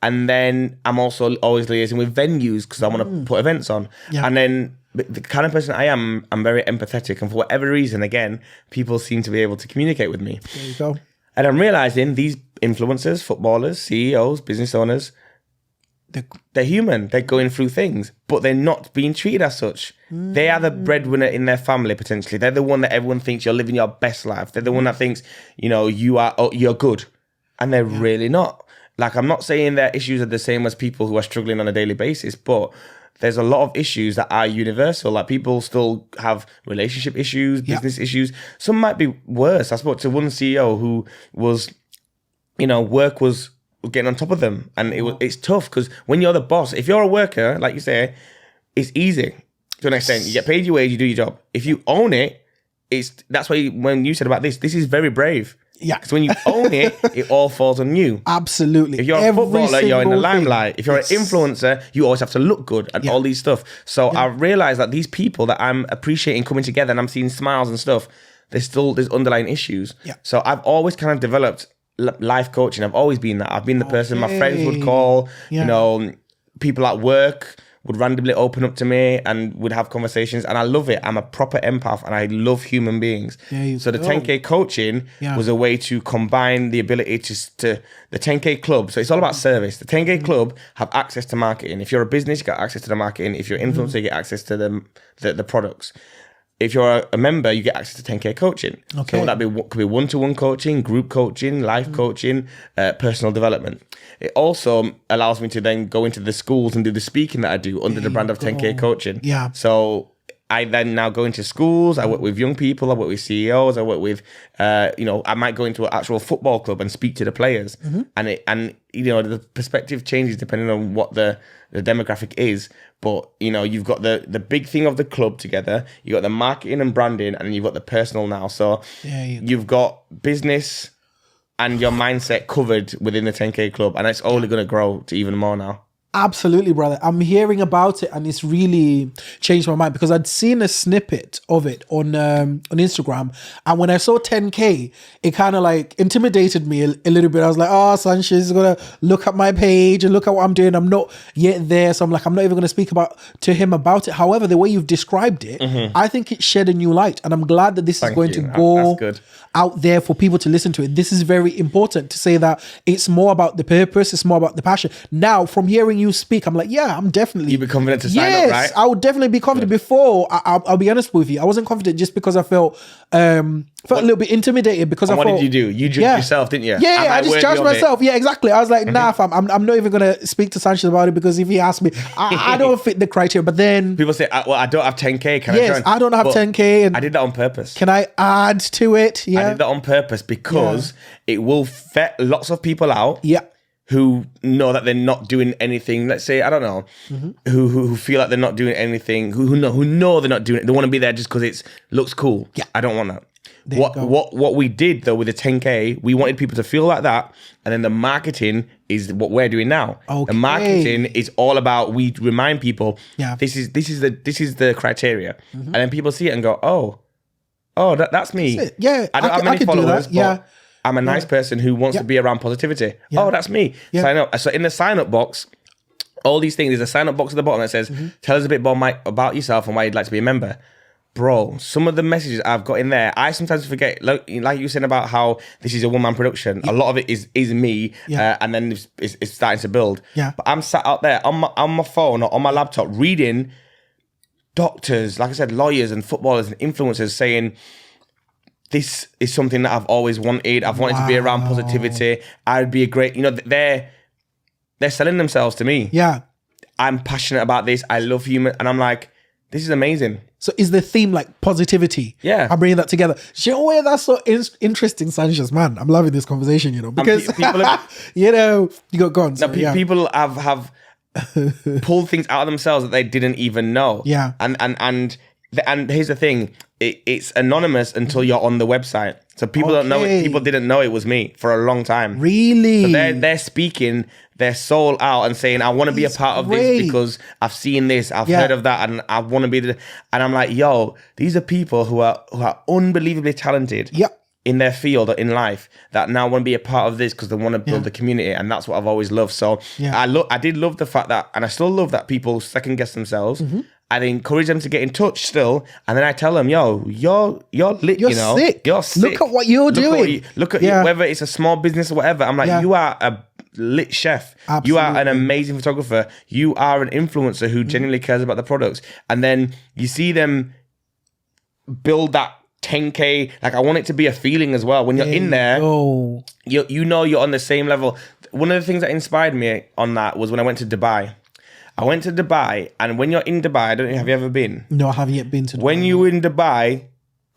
And then I'm also always liaising with venues because I want to put events on. Yeah. And then the kind of person I am, I'm very empathetic. And for whatever reason, again, people seem to be able to communicate with me. There you go. And I'm realizing these influencers, footballers, CEOs, business owners, they're human. They're going through things, but they're not being treated as such. They are the breadwinner in their family, potentially. They're the one that everyone thinks you're living your best life. They're the one that thinks, you know, you're good. And they're really not. Like, I'm not saying their issues are the same as people who are struggling on a daily basis, but there's a lot of issues that are universal. Like, people still have relationship issues, business issues. Some might be worse. I spoke to one CEO who was, you know, work was getting on top of them. And it's tough because when you're the boss, if you're a worker, like you say, it's easy to an extent. You get paid your wage, you do your job. If you own it, that's why when you said about this is very brave. Yeah. Because when you own it, it all falls on you. Absolutely. If you're a footballer, you're in the limelight. If you're an influencer, you always have to look good and all these stuff. So I realized that these people that I'm appreciating coming together and I'm seeing smiles and stuff, there's underlying issues. Yeah. So I've always kind of developed life coaching. I've always been that. I've been the person my friends would call, you know, people at work would randomly open up to me and would have conversations, and I love it. I'm a proper empath and I love human beings. So the 10K coaching was a way to combine the ability to the 10K club. So it's all about service. The 10K club have access to marketing. If you're a business, you got access to the marketing. If you're an influencer, you get access to the products. If you're a member, you get access to 10K coaching. So that could be one-to-one coaching, group coaching, life coaching, personal development. It also allows me to then go into the schools and do the speaking that I do under the brand of 10K coaching. Yeah. So I then now go into schools. I work with young people. I work with CEOs. I work with, you know, I might go into an actual football club and speak to the players. And you know, the perspective changes depending on what the demographic is. But, you know, you've got the big thing of the club together. You've got the marketing and branding, and then you've got the personal now. So you've got business and your mindset covered within the 10K club. And it's only going to grow to even more now. Absolutely, brother. I'm hearing about it and it's really changed my mind because I'd seen a snippet of it on Instagram, and when I saw 10K, it kind of like intimidated me a little bit. I was like, oh, Sanchez is gonna look at my page and look at what I'm doing. I'm not yet there, so I'm like, I'm not even gonna speak to him about it. However, the way you've described it, I think it shed a new light, and I'm glad that this is going to go out there for people to listen to it. This is very important to say that it's more about the purpose, it's more about the passion. Now, from hearing you speak, I'm like, yeah, I'm definitely. You'd be confident to sign up, right? I would definitely be confident. Before, I'll be honest with you, I wasn't confident just because I felt a little bit intimidated because what did you do? You judged yourself, didn't you? Yeah, I just judged myself. Yeah, exactly. I was like, nah, fam, I'm not even gonna speak to Sanchez about it because if he asks me, I don't fit the criteria. But then people say, well, I don't have 10K. Can I join? I don't have 10K. And I did that on purpose. Can I add to it? Yeah, I did that on purpose because it will vet lots of people out. Yeah. Who know that they're not doing anything, let's say, I don't know, who feel like they're not doing anything, who know they're not doing it. They want to be there just because it looks cool. Yeah. I don't want that. What we did though with the 10K, we wanted people to feel like that, and then the marketing is what we're doing now. Okay. The marketing is all about, we remind people, this is the criteria, and then people see it and go, oh, that's me. That's it. Yeah, I don't have many followers, but I'm a nice person who wants to be around positivity. Yeah. Oh, that's me. Sign up. So in the sign up box, all these things, there's a sign up box at the bottom that says, tell us a bit more about yourself and why you'd like to be a member. Bro, some of the messages I've got in there, I sometimes forget, like you said about how this is a one-man production. A lot of it is me, and then it's starting to build. Yeah. But I'm sat out there on my phone or on my laptop reading doctors, like I said, lawyers and footballers and influencers saying, this is something that I've always wanted. I've wanted to be around positivity. I'd be a great, you know, they're selling themselves to me. Yeah. I'm passionate about this. I love human. And I'm like, this is amazing. So is the theme like positivity? Yeah. I'm bringing that together. Do you know where that's so interesting, Sanchez? Man, I'm loving this conversation, you know, because people you know, you got gone. People have pulled things out of themselves that they didn't even know. Yeah. And here's the thing, it's anonymous until you're on the website. So people don't know it. People didn't know it was me for a long time. Really? So they're speaking their soul out and saying, I want to be a part of this because I've seen this, I've heard of that, and I want to be and I'm like, yo, these are people who are unbelievably talented in their field or in life that now want to be a part of this because they want to build the community, and that's what I've always loved. So I did love the fact that, and I still love that people second guess themselves. I encourage them to get in touch still, and then I tell them, yo, you're lit, you're you know, sick. You're sick. Look at what you're doing. Look at whether it's a small business or whatever. I'm like, you are a lit chef. Absolutely. You are an amazing photographer. You are an influencer who genuinely cares about the products. And then you see them build that 10K. Like, I want it to be a feeling as well. When you're in there, you know you're on the same level. One of the things that inspired me on that was when I went to Dubai. I went to Dubai, and when you're in Dubai, I don't know, have you ever been? No, I haven't yet been to Dubai. When you're in Dubai,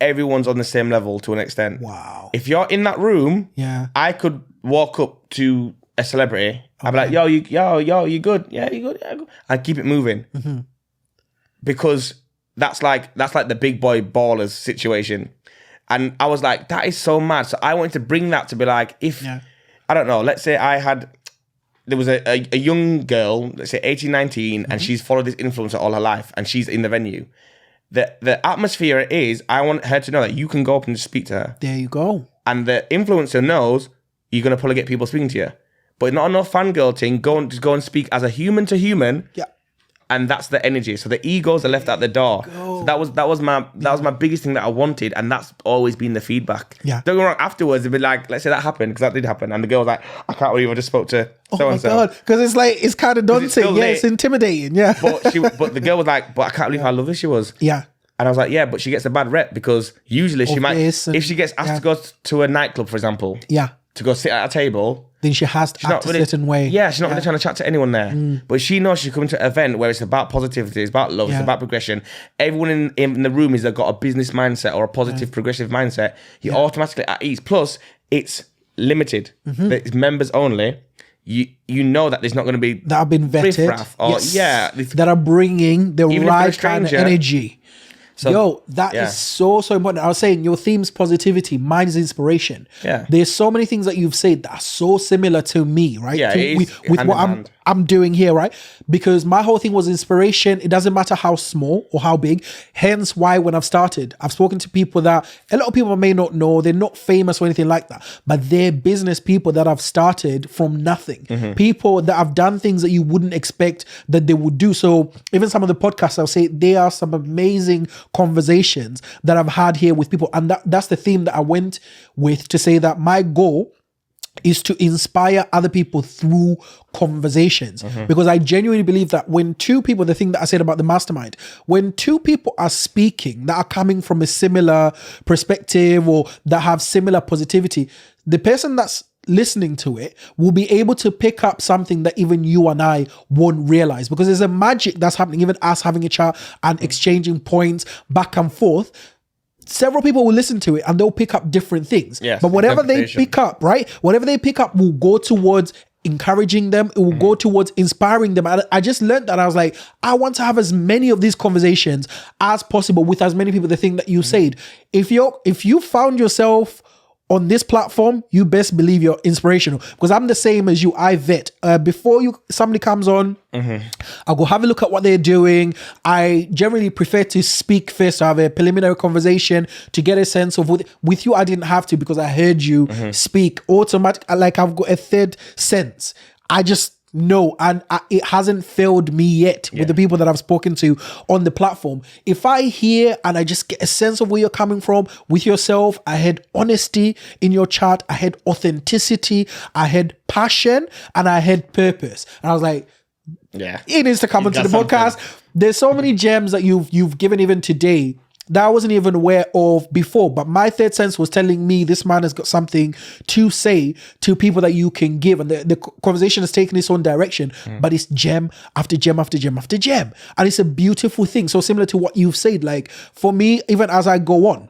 everyone's on the same level to an extent. Wow. If you're in that room, I could walk up to a celebrity. I'd be like, yo, you good? Yeah, you good? Yeah, good. And keep it moving. Because that's like the big boy ballers situation. And I was like, that is so mad. So I wanted to bring that to be like, if, I don't know, let's say there was a young girl, let's say 18, 19, and she's followed this influencer all her life, and she's in the venue. The atmosphere is, I want her to know that you can go up and just speak to her. There you go. And the influencer knows you're going to probably get people speaking to you. But not enough fangirl thing, just go and speak as a human to human. Yeah. And that's the energy. So the egos are left at the door. So that was my biggest thing that I wanted, and that's always been the feedback. Yeah. Don't get me wrong. Afterwards, it'd be like, let's say that happened, because that did happen, and the girl was like, I can't believe I just spoke to so and so. Oh my god, because it's like, it's kind of daunting. It's intimidating. Yeah. But the girl was like, but I can't believe how lovely she was. Yeah. And I was like, yeah, but she gets a bad rep, because usually she might, if she gets asked to go to a nightclub, for example, to go sit at a table, then she has to act a certain way. Yeah, she's not really trying to chat to anyone there. But she knows she's coming to an event where it's about positivity, it's about love, it's about progression. Everyone in the room has got a business mindset or a positive, progressive mindset. You're automatically at ease. Plus, it's limited. It's members only. You know that there's not going to be... That have been vetted. That are bringing the right kind of energy. So, that is so important. I was saying your theme's positivity, mine is inspiration. Yeah. There's so many things that you've said that are so similar to me, right? Yeah, with what I'm doing here, right? Because my whole thing was inspiration. It doesn't matter how small or how big. Hence why when I've started, I've spoken to people that a lot of people may not know, they're not famous or anything like that, but they're business people that have started from nothing. People that have done things that you wouldn't expect that they would do. So even some of the podcasts, I'll say there are some amazing conversations that I've had here with people. And that's the theme that I went with, to say that my goal is to inspire other people through conversations. Because I genuinely believe that when two people, the thing that I said about the mastermind, when two people are speaking that are coming from a similar perspective or that have similar positivity, the person that's listening to it will be able to pick up something that even you and I won't realize, because there's a magic that's happening. Even us having a chat and exchanging points back and forth, several people will listen to it and they'll pick up different things. Yes, but whatever they pick up, right? Whatever they pick up will go towards encouraging them. It will go towards inspiring them. I just learned that. I was like, I want to have as many of these conversations as possible with as many people. The thing that you said, if you found yourself on this platform, you best believe you're inspirational, because I'm the same as you. I vet before somebody comes on. I'll go have a look at what they're doing. I generally prefer to speak first, to have a preliminary conversation to get a sense of what. With you, I didn't have to, because I heard you speak automatic. Like, I've got a third sense. I just know, and it hasn't failed me yet with the people that I've spoken to on the platform. If I hear and I just get a sense of where you're coming from with yourself, I had honesty in your chat, I had authenticity, I had passion, and I had purpose. And I was like, it needs to come into the podcast. There's so many gems that you've given even today. that I wasn't even aware of before, but my third sense was telling me this man has got something to say to people that you can give, and the conversation has taken its own direction, but it's gem after gem after gem after gem, and it's a beautiful thing. So similar to what you've said, like for me, even as I go on,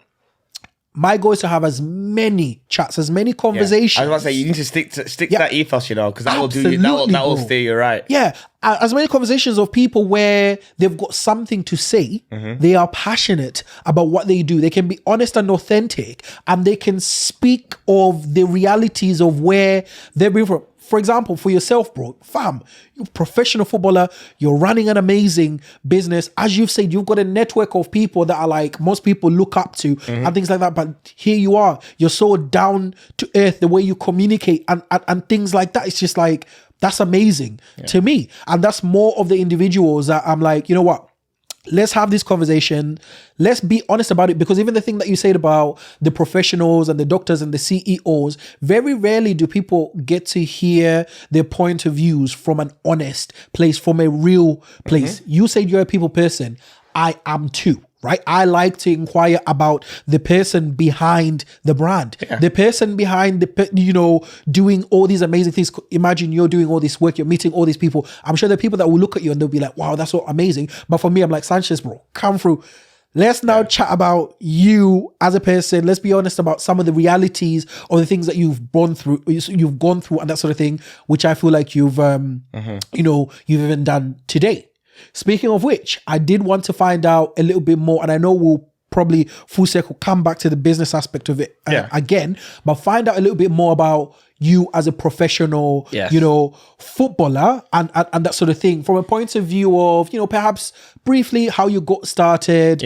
my goal is to have as many chats, as many conversations. I was about to say, you need to stick to that ethos, you know, because that will do you. That will steer you right. Yeah, as many conversations of people where they've got something to say. They are passionate about what they do. They can be honest and authentic, and they can speak of the realities of where they're being from. For example, for yourself, bro, fam, you're a professional footballer, you're running an amazing business. As you've said, you've got a network of people that are like, most people look up to and things like that. But here you are, you're so down to earth, the way you communicate and things like that. It's just like, that's amazing to me. And that's more of the individuals that I'm like, you know what? Let's have this conversation. Let's be honest about it, because even the thing that you said about the professionals and the doctors and the CEOs, very rarely do people get to hear their point of views from an honest place, from a real place. You said you're a people person. I am too. Right? I like to inquire about the person behind the brand, the person behind doing all these amazing things. Imagine you're doing all this work, you're meeting all these people. I'm sure there are people that will look at you and they'll be like, wow, that's so amazing. But for me, I'm like, Sanchez, bro, come through. Let's now chat about you as a person. Let's be honest about some of the realities or the things that you've gone through and that sort of thing, which I feel like you've you've even done today. Speaking of which, I did want to find out a little bit more, and I know we'll probably full circle come back to the business aspect of it again, but find out a little bit more about you as a professional, footballer and that sort of thing, from a point of view of, perhaps briefly how you got started,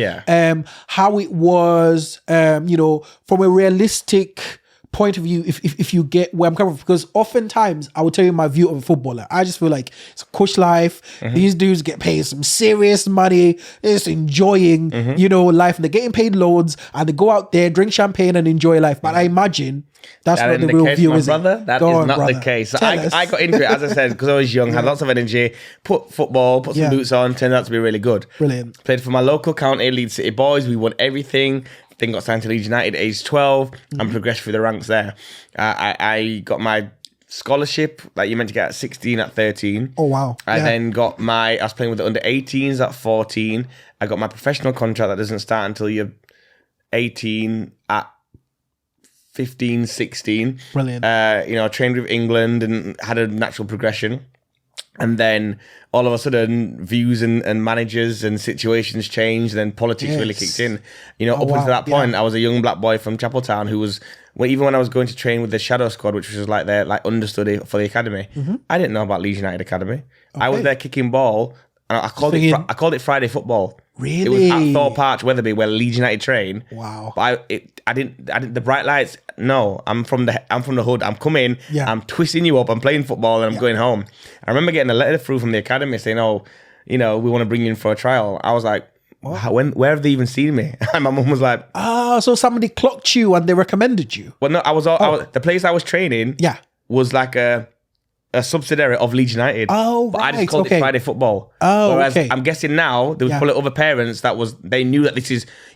how it was, from a realistic point of view, if you get where I'm coming from, because oftentimes I will tell you my view of a footballer. I just feel like it's a cush life. These dudes get paid some serious money. They're just enjoying, life, and they're getting paid loads, and they go out there, drink champagne, and enjoy life. But I imagine that's not the real view, is it? That is not the case. So I got into it, as I said, because I was young, had lots of energy, put some boots on, turned out to be really good. Brilliant. Played for my local county, Leeds City Boys. We won everything. Then got signed to Leeds United at age 12 and progressed through the ranks there. I got my scholarship that you meant to get at 16 at 13. Oh, wow. I then got I was playing with the under 18s at 14. I got my professional contract that doesn't start until you're 18 at 15, 16. Brilliant. Trained with England and had a natural progression. And then all of a sudden, views and managers and situations changed. Then politics really kicked in. Up until that point, I was a young black boy from Chapeltown who was, even when I was going to train with the Shadow Squad, which was like their understudy for the academy, I didn't know about Leeds United Academy. I was there kicking ball, and I called it Friday football. Really? It was at Thorpe Arch, Wetherby, where Leeds United train. Wow. But I didn't the bright lights. No, I'm from the hood. I'm coming. Yeah. I'm twisting you up. I'm playing football and I'm going home. I remember getting a letter through from the academy saying, "Oh, we want to bring you in for a trial." I was like, where have they even seen me? And my mum was like, so somebody clocked you and they recommended you. Well, no, I was the place I was training. Was like a subsidiary of Leeds United. Oh, but I just called it Friday football. Whereas I'm guessing now there was probably other parents they knew that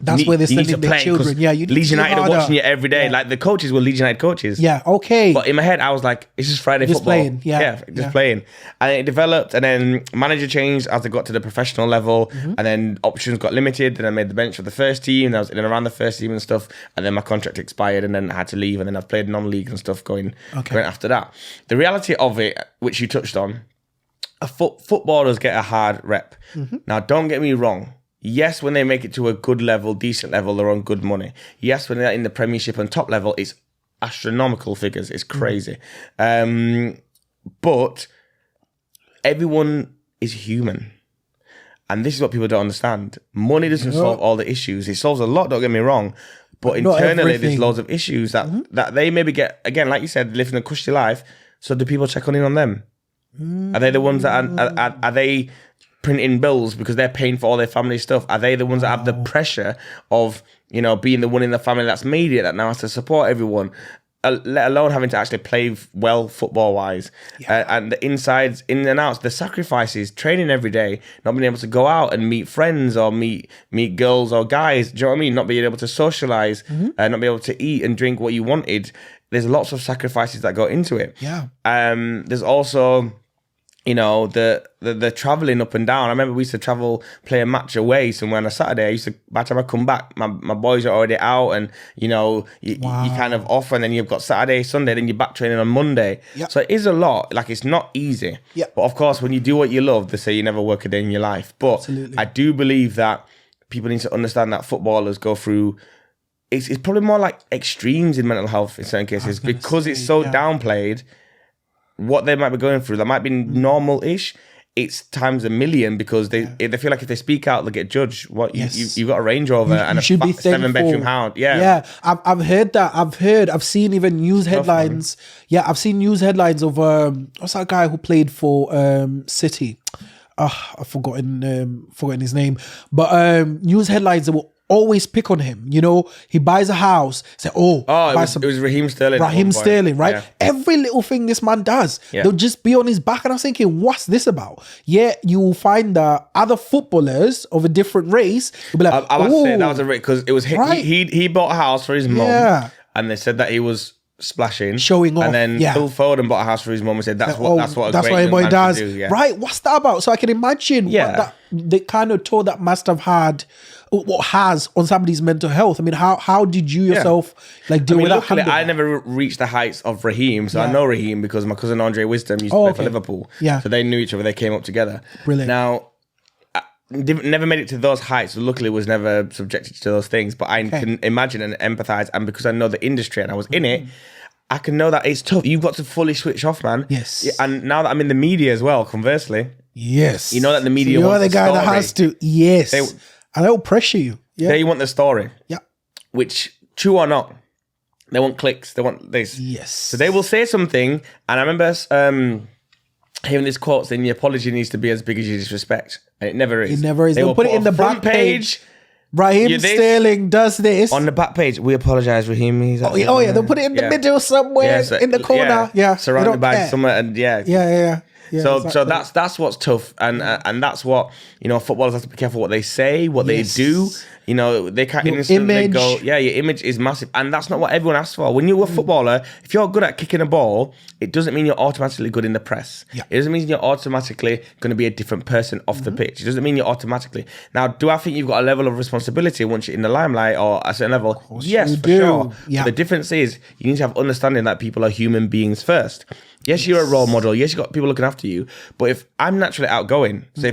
that's where they're sending their children. Yeah, you need Leeds to United are watching you every day. Like the coaches were Leeds United coaches. Yeah, okay. But in my head, I was like, it's just Friday football. Playing. Just playing. And it developed, and then manager changed as I got to the professional level, and then options got limited. Then I made the bench for the first team, and I was in and around the first team and stuff. And then my contract expired, and then I had to leave. And then I've played non-league and stuff going after that. The reality of it, which you touched on, footballers get a hard rep. Now, don't get me wrong. Yes, when they make it to a good level, decent level, they're on good money. Yes, when they're in the Premiership and top level, it's astronomical figures. It's crazy. But everyone is human. And this is what people don't understand. Money doesn't solve all the issues. It solves a lot, don't get me wrong. But internally, there's loads of issues that they maybe get, again, like you said, living a cushy life. So do people check on them? Are they the ones that are they printing bills because they're paying for all their family stuff? Are they the ones that have the pressure of being the one in the family that's made it, that now has to support everyone? let alone having to actually play well football wise, and the insides, in and outs, the sacrifices, training every day, not being able to go out and meet friends or meet girls or guys. Do you know what I mean? Not being able to socialize, not be able to eat and drink what you wanted. There's lots of sacrifices that go into it. Yeah. There's also, you know, the traveling up and down. I remember we used to travel, play a match away somewhere on a Saturday. By the time I come back, my boys are already out, and you know, you kind of off, and then you've got Saturday, Sunday, then you're back training on Monday. Yep. So it is a lot. Like, it's not easy. Yep. But of course, when you do what you love, they say you never work a day in your life. But absolutely. I do believe that people need to understand that footballers go through. It's probably more like extremes in mental health in certain cases, because it's so downplayed. What they might be going through, that might be normal-ish, it's times a million, because they feel like if they speak out, they'll get judged. What you've got a Range Rover and a 7-bedroom house. Yeah, I've heard that. I've seen even news headlines. I've seen news headlines of what's that guy who played for City? I've forgotten his name. But news headlines that will always pick on him. You know, he buys a house, say, it was Raheem Sterling. Raheem Sterling, right? Yeah. Every little thing this man does, they'll just be on his back. And I was thinking, what's this about? Yeah, you will find that other footballers of a different race will be like, I would say that was a because it was he bought a house for his mum, and they said that he was splashing, showing off, and then Phil Foden bought a house for his mum and said that's what everybody does. Right? What's that about? So I can imagine what that the kind of toll that must have had, what has on somebody's mental health. I mean, how did you yourself deal with that? Luckily, I never reached the heights of Raheem, so I know Raheem because my cousin Andre Wisdom used to play for Liverpool. So they knew each other. They came up together. Brilliant. Now, never made it to those heights. So luckily, was never subjected to those things. But I can imagine and empathize, and because I know the industry and I was in it, I can know that it's tough. You've got to fully switch off, man. Yes. And now that I'm in the media as well, conversely, yes, you know that the media. So you're the guy that has to. Yes. And they'll pressure you. Yeah. They want the story. Yeah. Which, true or not, they want clicks. They want this. Yes. So they will say something. And I remember hearing this quote saying, your apology needs to be as big as your disrespect. And it never is. It never is. They'll put it in the back page. Raheem Sterling does this. On the back page, we apologise, Raheem. They'll put it in the middle somewhere, in the corner. Yeah. Surrounded by somewhere. And Yeah, so exactly. that's what's tough, and that's what, you know, footballers have to be careful what they say, what they do. You know, they can't instantly go, your image is massive, and that's not what everyone asks for. When you're a footballer, if you're good at kicking a ball, it doesn't mean you're automatically good in the press. It doesn't mean you're automatically going to be a different person off the pitch. It doesn't mean you're automatically. Now, do I think you've got a level of responsibility once you're in the limelight or a certain level? Yes, for sure. Yeah. But the difference is you need to have understanding that people are human beings first. Yes, you're a role model. Yes, you've got people looking after you. But if I'm naturally outgoing, so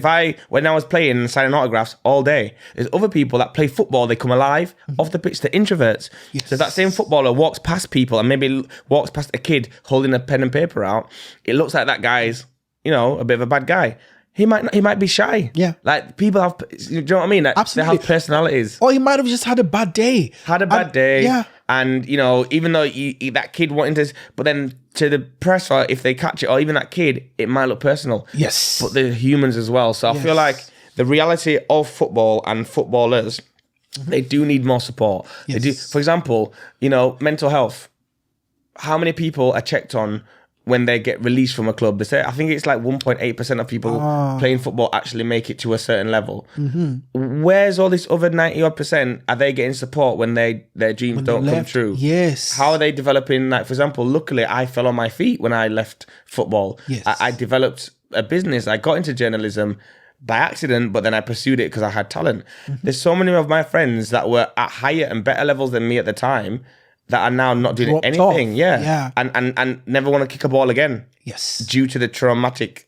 when I was playing and signing autographs all day, there's other people that play football, they come alive off the pitch, they're introverts. So if that same footballer walks past people and maybe walks past a kid holding a pen and paper out, it looks like that guy's, you know, a bit of a bad guy. He might be shy. Yeah. Like, people have, you know what I mean? Like, absolutely. They have personalities. Or he might have just had a bad day. Yeah. And, you know, even though that kid wanting to, but then to the press, or if they catch it, or even that kid, it might look personal. Yes. But they're humans as well. So I feel like the reality of football and footballers, they do need more support. Yes. They do. For example, you know, mental health. How many people are checked on when they get released from a club? They say, I think it's like 1.8% of people playing football actually make it to a certain level. Where's all this other 90-odd%? Are they getting support when their dreams don't come true? Yes. How are they developing? Like, for example, luckily I fell on my feet when I left football. Yes. I developed a business. I got into journalism by accident, but then I pursued it because I had talent. There's so many of my friends that were at higher and better levels than me at the time that are now not doing anything, and never want to kick a ball again. Yes, due to the traumatic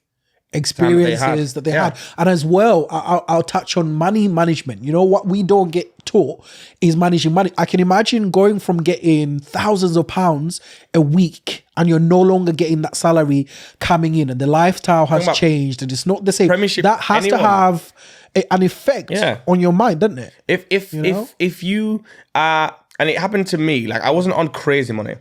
experiences that they had. And as well, I'll touch on money management. You know, what we don't get taught is managing money. I can imagine going from getting thousands of pounds a week and you're no longer getting that salary coming in, and the lifestyle has changed and it's not the same. That has to have an effect on your mind, doesn't it? If you are. And it happened to me. Like, I wasn't on crazy money,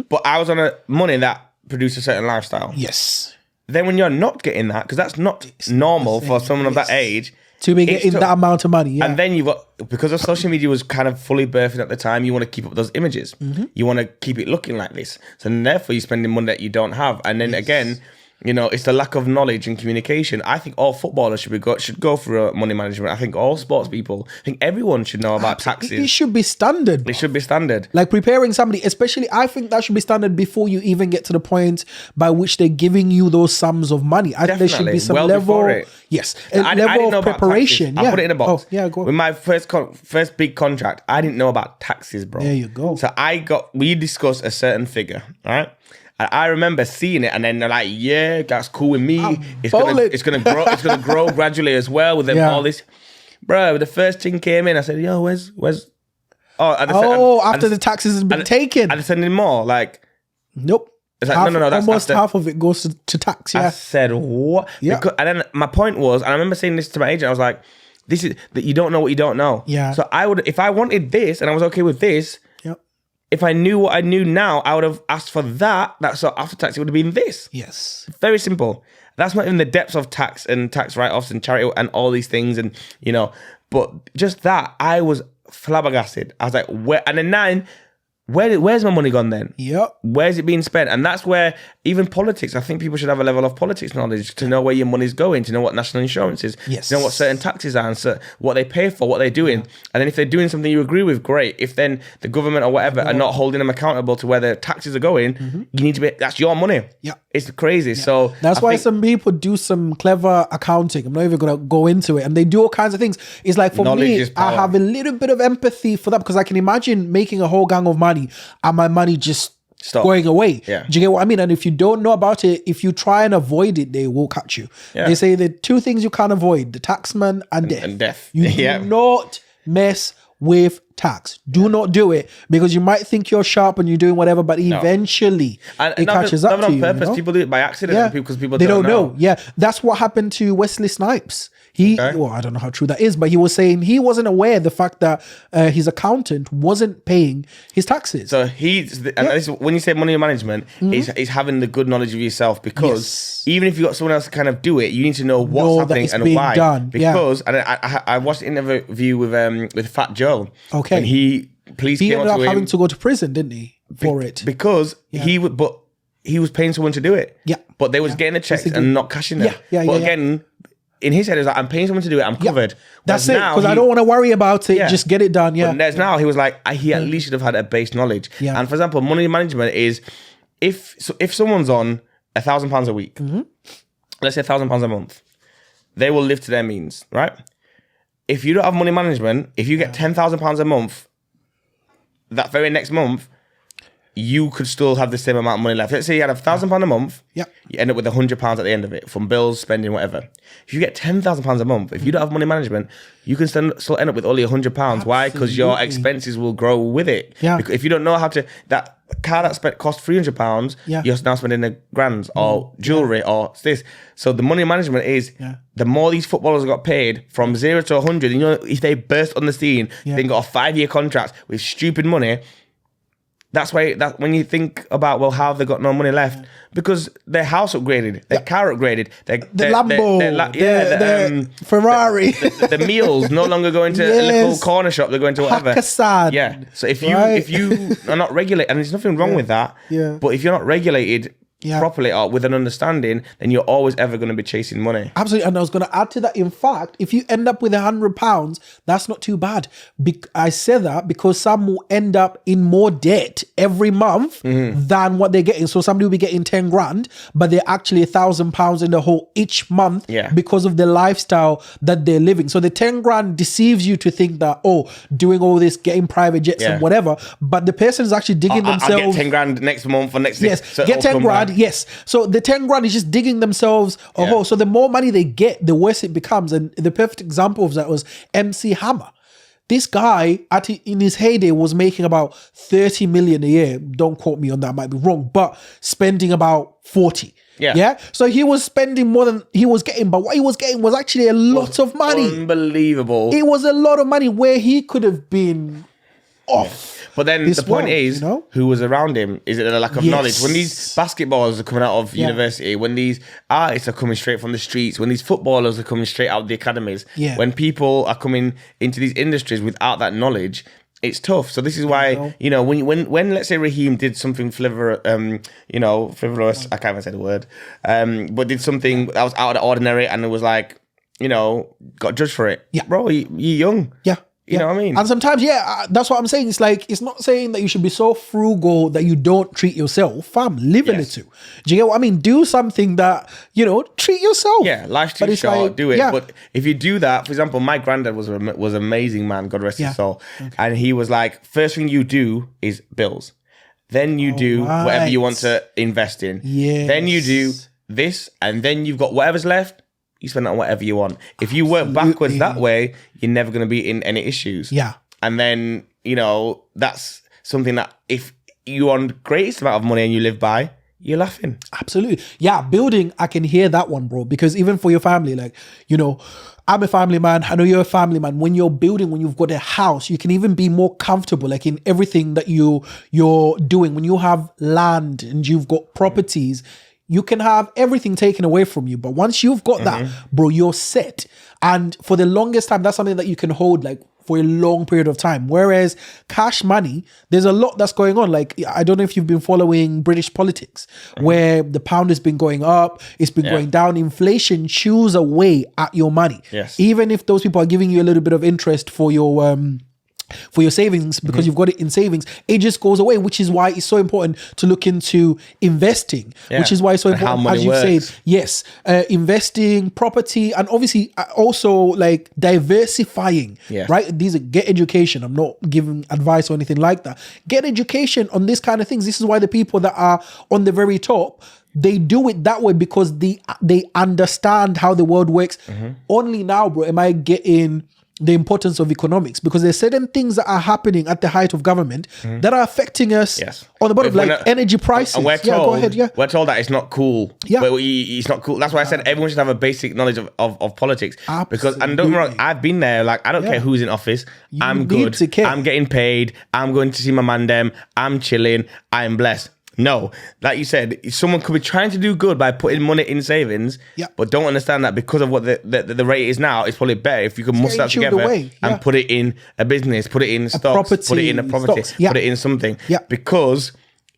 but I was on a money that produced a certain lifestyle. Yes. Then when you're not getting that, because that's not normal for someone of that age, to be getting that amount of money. Yeah. And then you've got, because of social media was kind of fully birthing at the time, you want to keep up those images. You want to keep it looking like this. So therefore you're spending money that you don't have. And then again, you know, it's the lack of knowledge and communication. I think all footballers should go through money management. I think all sports people, I think everyone should know about taxes. It should be standard. It should be standard. Like preparing somebody, especially, I think that should be standard before you even get to the point by which they're giving you those sums of money. I think there should be some level, yes, level of preparation. I put it in a box. Oh, yeah, go on. With my first big contract, I didn't know about taxes, bro. There you go. So we discussed a certain figure, all right? And I remember seeing it, and then they're like, "Yeah, that's cool with me. It's gonna grow. It's gonna grow gradually as well with them all this." Bro, the first thing came in, I said, "Yo, where's?" After the taxes has been taken, and they're sending more. Like, nope. It's like, no, that's almost half of it goes to tax. Yeah. I said, what? Yeah. And then my point was, and I remember saying this to my agent, I was like, "This is that you don't know what you don't know." Yeah. So I would, if I wanted this and I was okay with this. If I knew what I knew now, I would have asked for that. So after tax, it would have been this. Yes. Very simple. That's not in the depths of tax and tax write-offs and charity and all these things. And, you know, but just that, I was flabbergasted. I was like, where? And then where's my money gone then? Yep. Where's it being spent? And that's where even politics, I think people should have a level of politics knowledge to know where your money's going, to know what national insurance is, to know what certain taxes are and what they pay for, what they're doing. And then if they're doing something you agree with, great. If then the government or whatever are not holding them accountable to where their taxes are going, you need to be, that's your money. Yeah. It's crazy. Yeah. So that's why some people do some clever accounting. I'm not even going to go into it. And they do all kinds of things. It's like, for me, I have a little bit of empathy for that, because I can imagine making a whole gang of money and my money just going away. Yeah. Do you get what I mean? And if you don't know about it, if you try and avoid it, they will catch you. Yeah. They say the two things you can't avoid, the taxman and death. And death. You do not mess with tax. Do not do it, because you might think you're sharp and you're doing whatever, but eventually it catches up to you. On purpose. People do it by accident because people don't know. Yeah, that's what happened to Wesley Snipes. Well, I don't know how true that is, but he was saying he wasn't aware of the fact that his accountant wasn't paying his taxes. So this, when you say money management, is having the good knowledge of yourself, because even if you got someone else to kind of do it, you need to know what's happening and why. Done. Because and I watched an interview with Fat Joe. Okay. And he ended up having to go to prison, didn't he, for it? Because he was paying someone to do it. Yeah. But they was getting the checks and not cashing them. But again, in his head, it was like, I'm paying someone to do it, I'm covered. That's it, because I don't want to worry about it, just get it done. Yeah. But now he was like, he at least should have had a base knowledge. Yeah. And for example, money management is, if someone's on £1,000 a week, let's say £1,000 a month, they will live to their means, right? If you don't have money management, if you get £10,000 a month, that very next month, you could still have the same amount of money left. Let's say you had £1,000 a month, you end up with £100 at the end of it, from bills, spending, whatever. If you get £10,000 a month, if you don't have money management, you can still end up with only £100. Why? Because your expenses will grow with it. Yeah. Because if you don't know how to, that car that cost £300, you're now spending £1,000 or jewelry or this. So the money management is the more these footballers got paid from 0 to 100, you know, if they burst on the scene, they got a 5-year contract with stupid money. That's why when you think about, well, how have they got no money left? Because their house upgraded, their car upgraded, the Lambo, the Ferrari. The meals no longer going to a little corner shop, they're going to whatever. Hakkasan. Yeah. So if you are not regulated, and there's nothing wrong with that, but if you're not regulated properly or with an understanding, then you're always ever going to be chasing money. Absolutely. And I was going to add to that. In fact, if you end up with £100, that's not too bad. I say that because some will end up in more debt every month than what they're getting. So somebody will be getting 10 grand, but they're actually £1,000 in the hole each month because of the lifestyle that they're living. So the 10 grand deceives you to think that, doing all this, getting private jets and whatever, but the person is actually digging themselves. I'll get 10 grand next month or next year. So get 10 grand. Yes. So the 10 grand is just digging themselves a hole. So the more money they get, the worse it becomes. And the perfect example of that was MC Hammer. This guy, in his heyday, was making about 30 million a year. Don't quote me on that, I might be wrong, but spending about 40. Yeah. So he was spending more than he was getting, but what he was getting was actually a lot of money. Unbelievable. It was a lot of money where he could have been off. But then the point is, who was around him? Is it a lack of knowledge? When these basketballers are coming out of university, when these artists are coming straight from the streets, when these footballers are coming straight out of the academies, when people are coming into these industries without that knowledge, it's tough. So this is why, when let's say Raheem did something frivolous, I can't even say the word, but did something that was out of the ordinary and it was like, got judged for it. Yeah. Bro, you're young. Yeah. You know what I mean? And sometimes, that's what I'm saying. It's like, it's not saying that you should be so frugal that you don't treat yourself. Fam, live a little. Do you get what I mean? Do something that, treat yourself. Yeah, life's too short, do it. Yeah. But if you do that, for example, my granddad was an amazing man, God rest his soul. Okay. And he was like, first thing you do is bills. Then you do whatever you want to invest in. Yes. Then you do this, and then you've got whatever's left. You spend it on whatever you want. If you work backwards that way, you're never going to be in any issues. Yeah. And then, that's something that if you're on the greatest amount of money and you live by, you're laughing. Absolutely. Yeah, building, I can hear that one, bro. Because even for your family, like, I'm a family man. I know you're a family man. When you're building, when you've got a house, you can even be more comfortable, like in everything that you're doing. When you have land and you've got properties, you can have everything taken away from you. But once you've got that, bro, you're set. And for the longest time, that's something that you can hold like for a long period of time. Whereas cash money, there's a lot that's going on. Like, I don't know if you've been following British politics, where the pound has been going up, it's been going down. Inflation chews away at your money. Yes. Even if those people are giving you a little bit of interest for your savings, because you've got it in savings, it just goes away, which is why it's so important to look into investing, which is why it's so important, as you said, investing, property, and obviously also like diversifying, right? These are, get education. I'm not giving advice or anything like that. Get education on this kind of things. This is why the people that are on the very top, they do it that way because they understand how the world works. Only now, bro, am I getting the importance of economics, because there's certain things that are happening at the height of government that are affecting us on the bottom, like energy prices. And we're told, go ahead, we're told that it's not cool. But it's not cool. That's why I said everyone should have a basic knowledge of politics. Absolutely. Because, and don't get me wrong, I've been there. Like, I don't care who's in office. I'm good. I'm getting paid. I'm going to see my man them. I'm chilling. I'm blessed. No, like you said, someone could be trying to do good by putting money in savings, but don't understand that because of what the rate is now, it's probably better if you can muster that together and put it in a business, put it in stocks, put it in a property, put it in something. Because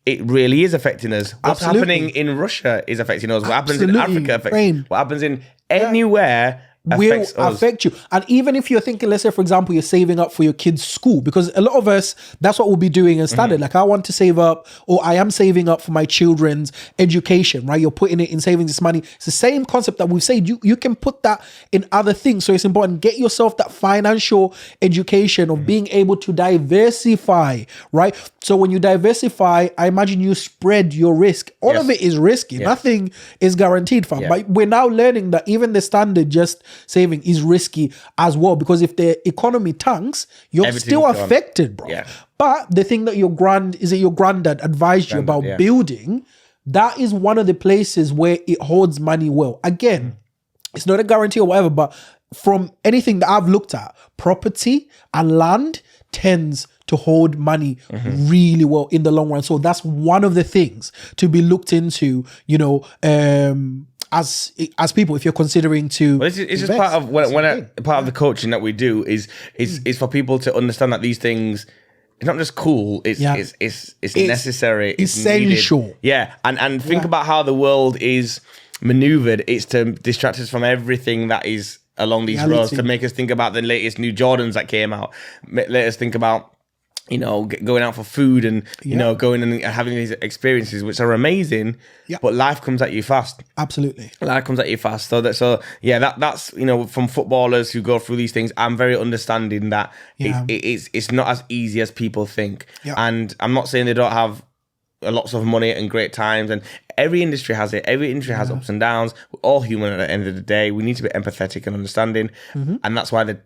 it really is affecting us. What's happening in Russia is affecting us. What happens in Africa affects. What happens in anywhere will affect you. And even if you're thinking, let's say, for example, you're saving up for your kids' school, because a lot of us, that's what we'll be doing as standard. Like, I want to save up, or I am saving up for my children's education, right? You're putting it in savings, this money. It's the same concept that we've said. You can put that in other things. So it's important. Get yourself that financial education of being able to diversify, right? So when you diversify, I imagine you spread your risk. All of it is risky. Nothing is guaranteed, fam. But we're now learning that even the standard just saving is risky as well, because if the economy tanks, you're still affected, bro. But the thing that your granddad advised you about building, that is one of the places where it holds money well. Again, it's not a guarantee or whatever, but from anything that I've looked at, property and land tends to hold money really well in the long run. So that's one of the things to be looked into, as people, if you're considering to it's just part of part of the coaching that we do is for people to understand that these things, it's not just cool, it's necessary, it's essential. Needed. And think about how the world is maneuvered. It's to distract us from everything that is along these roads, to make us think about the latest new Jordans that came out, let us think about going out for food and, going and having these experiences, which are amazing, but life comes at you fast. Absolutely. Life comes at you fast. That's, from footballers who go through these things, I'm very understanding that it's not as easy as people think. And I'm not saying they don't have lots of money and great times, and every industry has it. Every industry has ups and downs. We're all human at the end of the day. We need to be empathetic and understanding. And that's why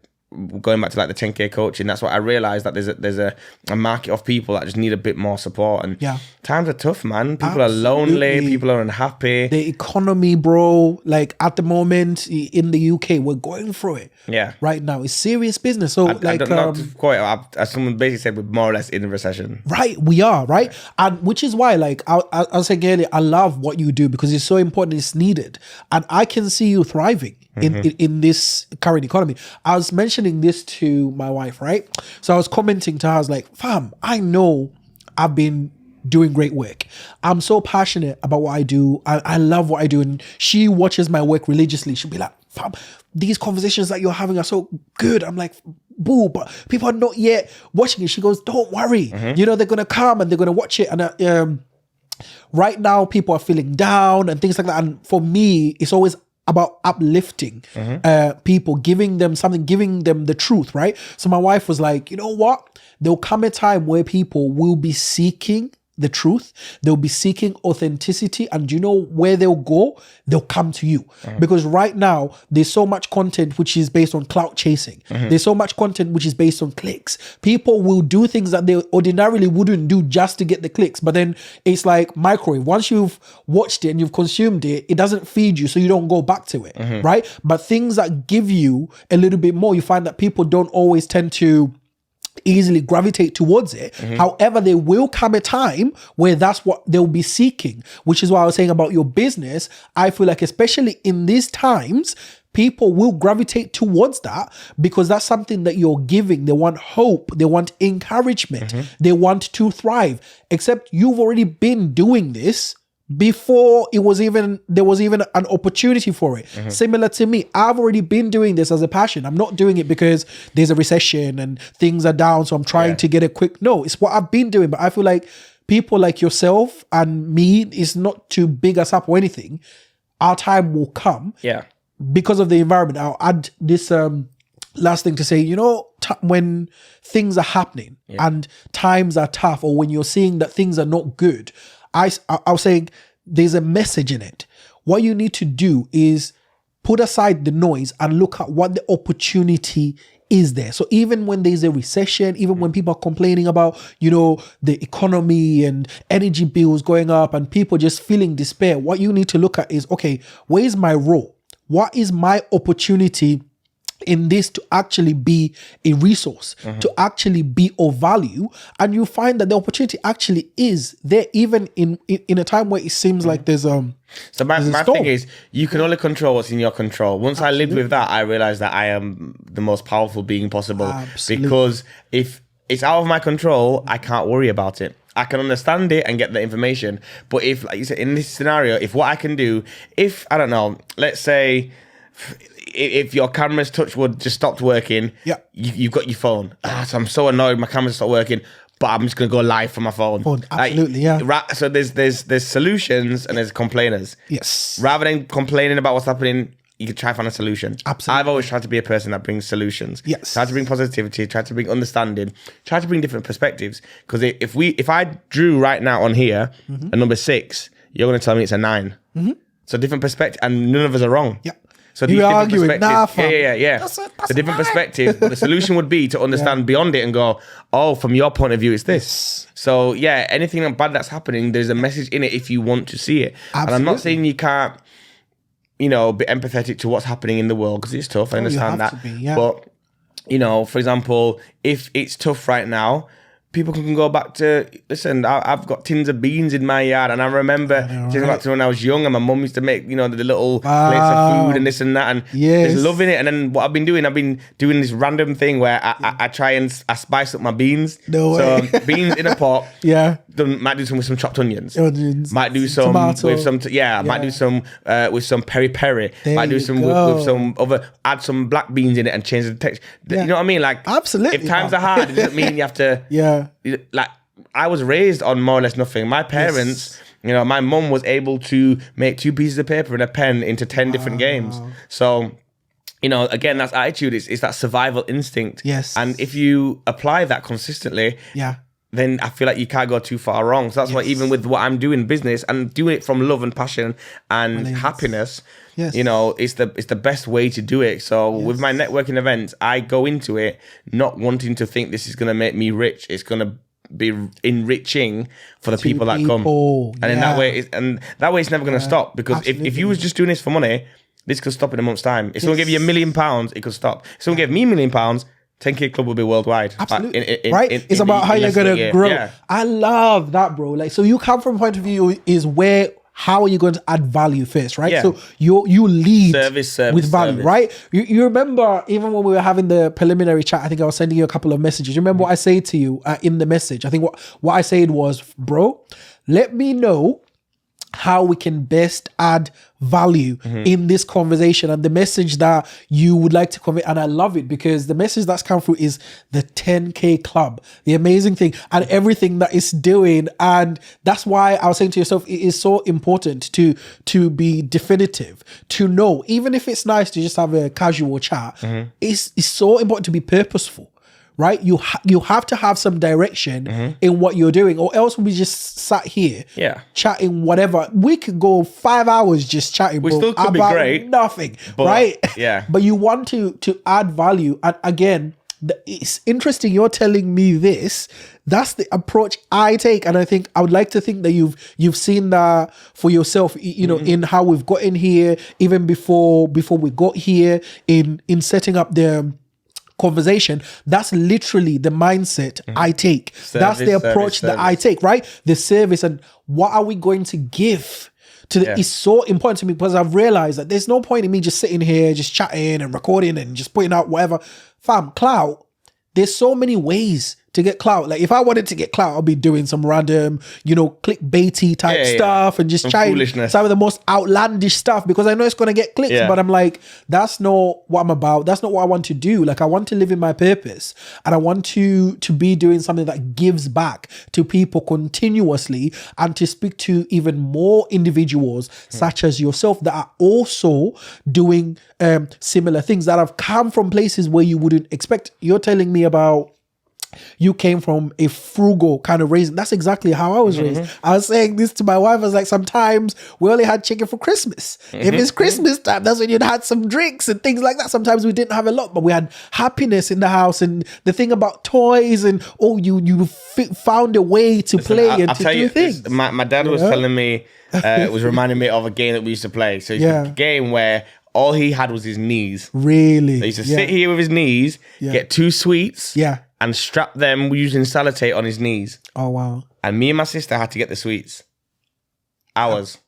going back to like the 10K coaching, that's what I realized, that there's a market of people that just need a bit more support. And times are tough, man. People are lonely, people are unhappy. The economy, bro, like at the moment in the UK, we're going through it. Yeah. Right now, it's serious business. So someone basically said, we're more or less in a recession. Right, we are, right? And which is why, like I was saying earlier, I love what you do because it's so important, it's needed. And I can see you thriving in this current economy. I was mentioning this to my wife, right? So I was commenting to her, I was like, fam, I know I've been doing great work. I'm so passionate about what I do. I love what I do. And she watches my work religiously. She'll be like, fam, these conversations that you're having are so good. I'm like, boo, but people are not yet watching it. She goes, don't worry. You know, they're going to come and they're going to watch it. And right now, people are feeling down and things like that. And for me, it's always about uplifting people, giving them something, giving them the truth, right? So my wife was like, you know what? There'll come a time where people will be seeking the truth. They'll be seeking authenticity. And you know where they'll go? They'll come to you. Because right now, there's so much content which is based on clout chasing. There's so much content which is based on clicks. People will do things that they ordinarily wouldn't do just to get the clicks. But then it's like microwave. Once you've watched it and you've consumed it, it doesn't feed you, so you don't go back to it, right? But things that give you a little bit more, you find that people don't always tend to easily gravitate towards it. However, there will come a time where that's what they'll be seeking, which is why I was saying about your business. I feel like, especially in these times, people will gravitate towards that because that's something that you're giving. They want hope. They want encouragement. They want to thrive. Except you've already been doing this before there was even an opportunity for it. Similar to me, I've already been doing this as a passion. I'm not doing it because there's a recession and things are down, so I'm trying to get a quick. No, it's what I've been doing. But I feel like people like yourself and me is not to big us up or anything. Our time will come. Yeah. Because of the environment. I'll add this last thing to say, you know, when things are happening and times are tough, or when you're seeing that things are not good, I was saying there's a message in it. What you need to do is put aside the noise and look at what the opportunity is there. So even when there's a recession, even when people are complaining about, you know, the economy and energy bills going up and people just feeling despair, what you need to look at is, okay, where's my role? What is my opportunity in this to actually be a resource, to actually be of value? And you find that the opportunity actually is there, even in a time where it seems like there's so my thing is, you can only control what's in your control. Once I lived with that, I realized that I am the most powerful being possible. Because if it's out of my control, I can't worry about it. I can understand it and get the information. But if, like you said, in this scenario, if what I can do, if, I don't know, let's say, if your camera's touch wood just stopped working, you've got your phone. So I'm so annoyed my camera's stopped working, but I'm just gonna go live from my phone. Absolutely, So there's solutions and there's complainers. Yes. Rather than complaining about what's happening, you can try to find a solution. Absolutely. I've always tried to be a person that brings solutions. Yes. Try to bring positivity, try to bring understanding, try to bring different perspectives. Because if I drew right now on here a number 6, you're gonna tell me it's a 9. So different perspective, and none of us are wrong. So you're arguing, yeah. That's a different perspective. But the solution would be to understand beyond it and go, oh, from your point of view, it's this. So yeah, anything bad that's happening, there's a message in it if you want to see it. Absolutely. And I'm not saying you can't, you know, be empathetic to what's happening in the world, because it's tough. I understand that. But, you know, for example, if it's tough right now, people can go back to, listen, I've got tins of beans in my yard, and I remember just back to when I was young, and my mum used to make, you know, the little plates of food and this and that, and just loving it. And then what I've been doing this random thing where I try and I spice up my beans. So beans in a pot. Might do some with some chopped onions. Might do some tomato. With some might do some with some peri. Might do some with some other, add some black beans in it and change the texture. You know what I mean? Like, absolutely. If times are hard, it doesn't mean you have to like, I was raised on more or less nothing. My parents, you know, my mum was able to make 2 pieces of paper and a pen into 10 different games. So, you know, again, that's attitude. It's that survival instinct. And if you apply that consistently, then I feel like you can't go too far wrong. So that's why even with what I'm doing business and doing it from love and passion and happiness, you know, it's the best way to do it. So with my networking events, I go into it not wanting to think this is going to make me rich. It's going to be enriching for the people that come. And in that way, it's never going to stop. Because if you was just doing this for money, this could stop in a month's time. If someone gave you £1 million, it could stop. If someone gave me £1 million, 10K Club will be worldwide. Absolutely. It's about how you're going to grow. Yeah. I love that, bro. Like, so you come from a point of view is how are you going to add value first, right? Yeah. So you lead with value, right? You remember even when we were having the preliminary chat, I think I was sending you a couple of messages. You remember what I said to you in the message? I think what I said was, bro, let me know how we can best add value in this conversation and the message that you would like to convey. And I love it because the message that's come through is the 10K Club, the amazing thing and everything that it's doing. And that's why I was saying to yourself, it is so important to be definitive, to know, even if it's nice to just have a casual chat, it's so important to be purposeful. Right, you have to have some direction in what you're doing, or else we just sat here, chatting whatever. We could go 5 hours just chatting, we still could about be great, nothing, but, right? Yeah, but you want to add value, and again, it's interesting. You're telling me this. That's the approach I take, and I think I would like to think that you've seen that for yourself. You know, in how we've gotten here, even before we got here, in setting up the conversation. That's literally the mindset I take. That's the approach that I take, right? The service and what are we going to give to the, is so important to me, because I've realized that there's no point in me just sitting here, just chatting and recording and just putting out whatever. Fam, clout, there's so many ways to get clout. Like if I wanted to get clout, I'll be doing some random, clickbaity type stuff and just trying some of the most outlandish stuff because I know it's going to get clicks. But I'm like, that's not what I'm about. That's not what I want to do. Like I want to live in my purpose and I want to be doing something that gives back to people continuously and to speak to even more individuals such as yourself that are also doing similar things that have come from places where you wouldn't expect. You're telling me about you came from a frugal kind of raising. That's exactly how I was raised. I was saying this to my wife. I was like, sometimes we only had chicken for Christmas. If it's Christmas time, that's when you'd had some drinks and things like that. Sometimes we didn't have a lot, but we had happiness in the house. And the thing about toys and, you found a way to play and to do things. My dad was telling me, was reminding me of a game that we used to play. So it's a game where all he had was his knees. Really? So he used to sit here with his knees, get 2 sweets. And strap them using sellotape on his knees. Oh, wow. And me and my sister had to get the sweets. Hours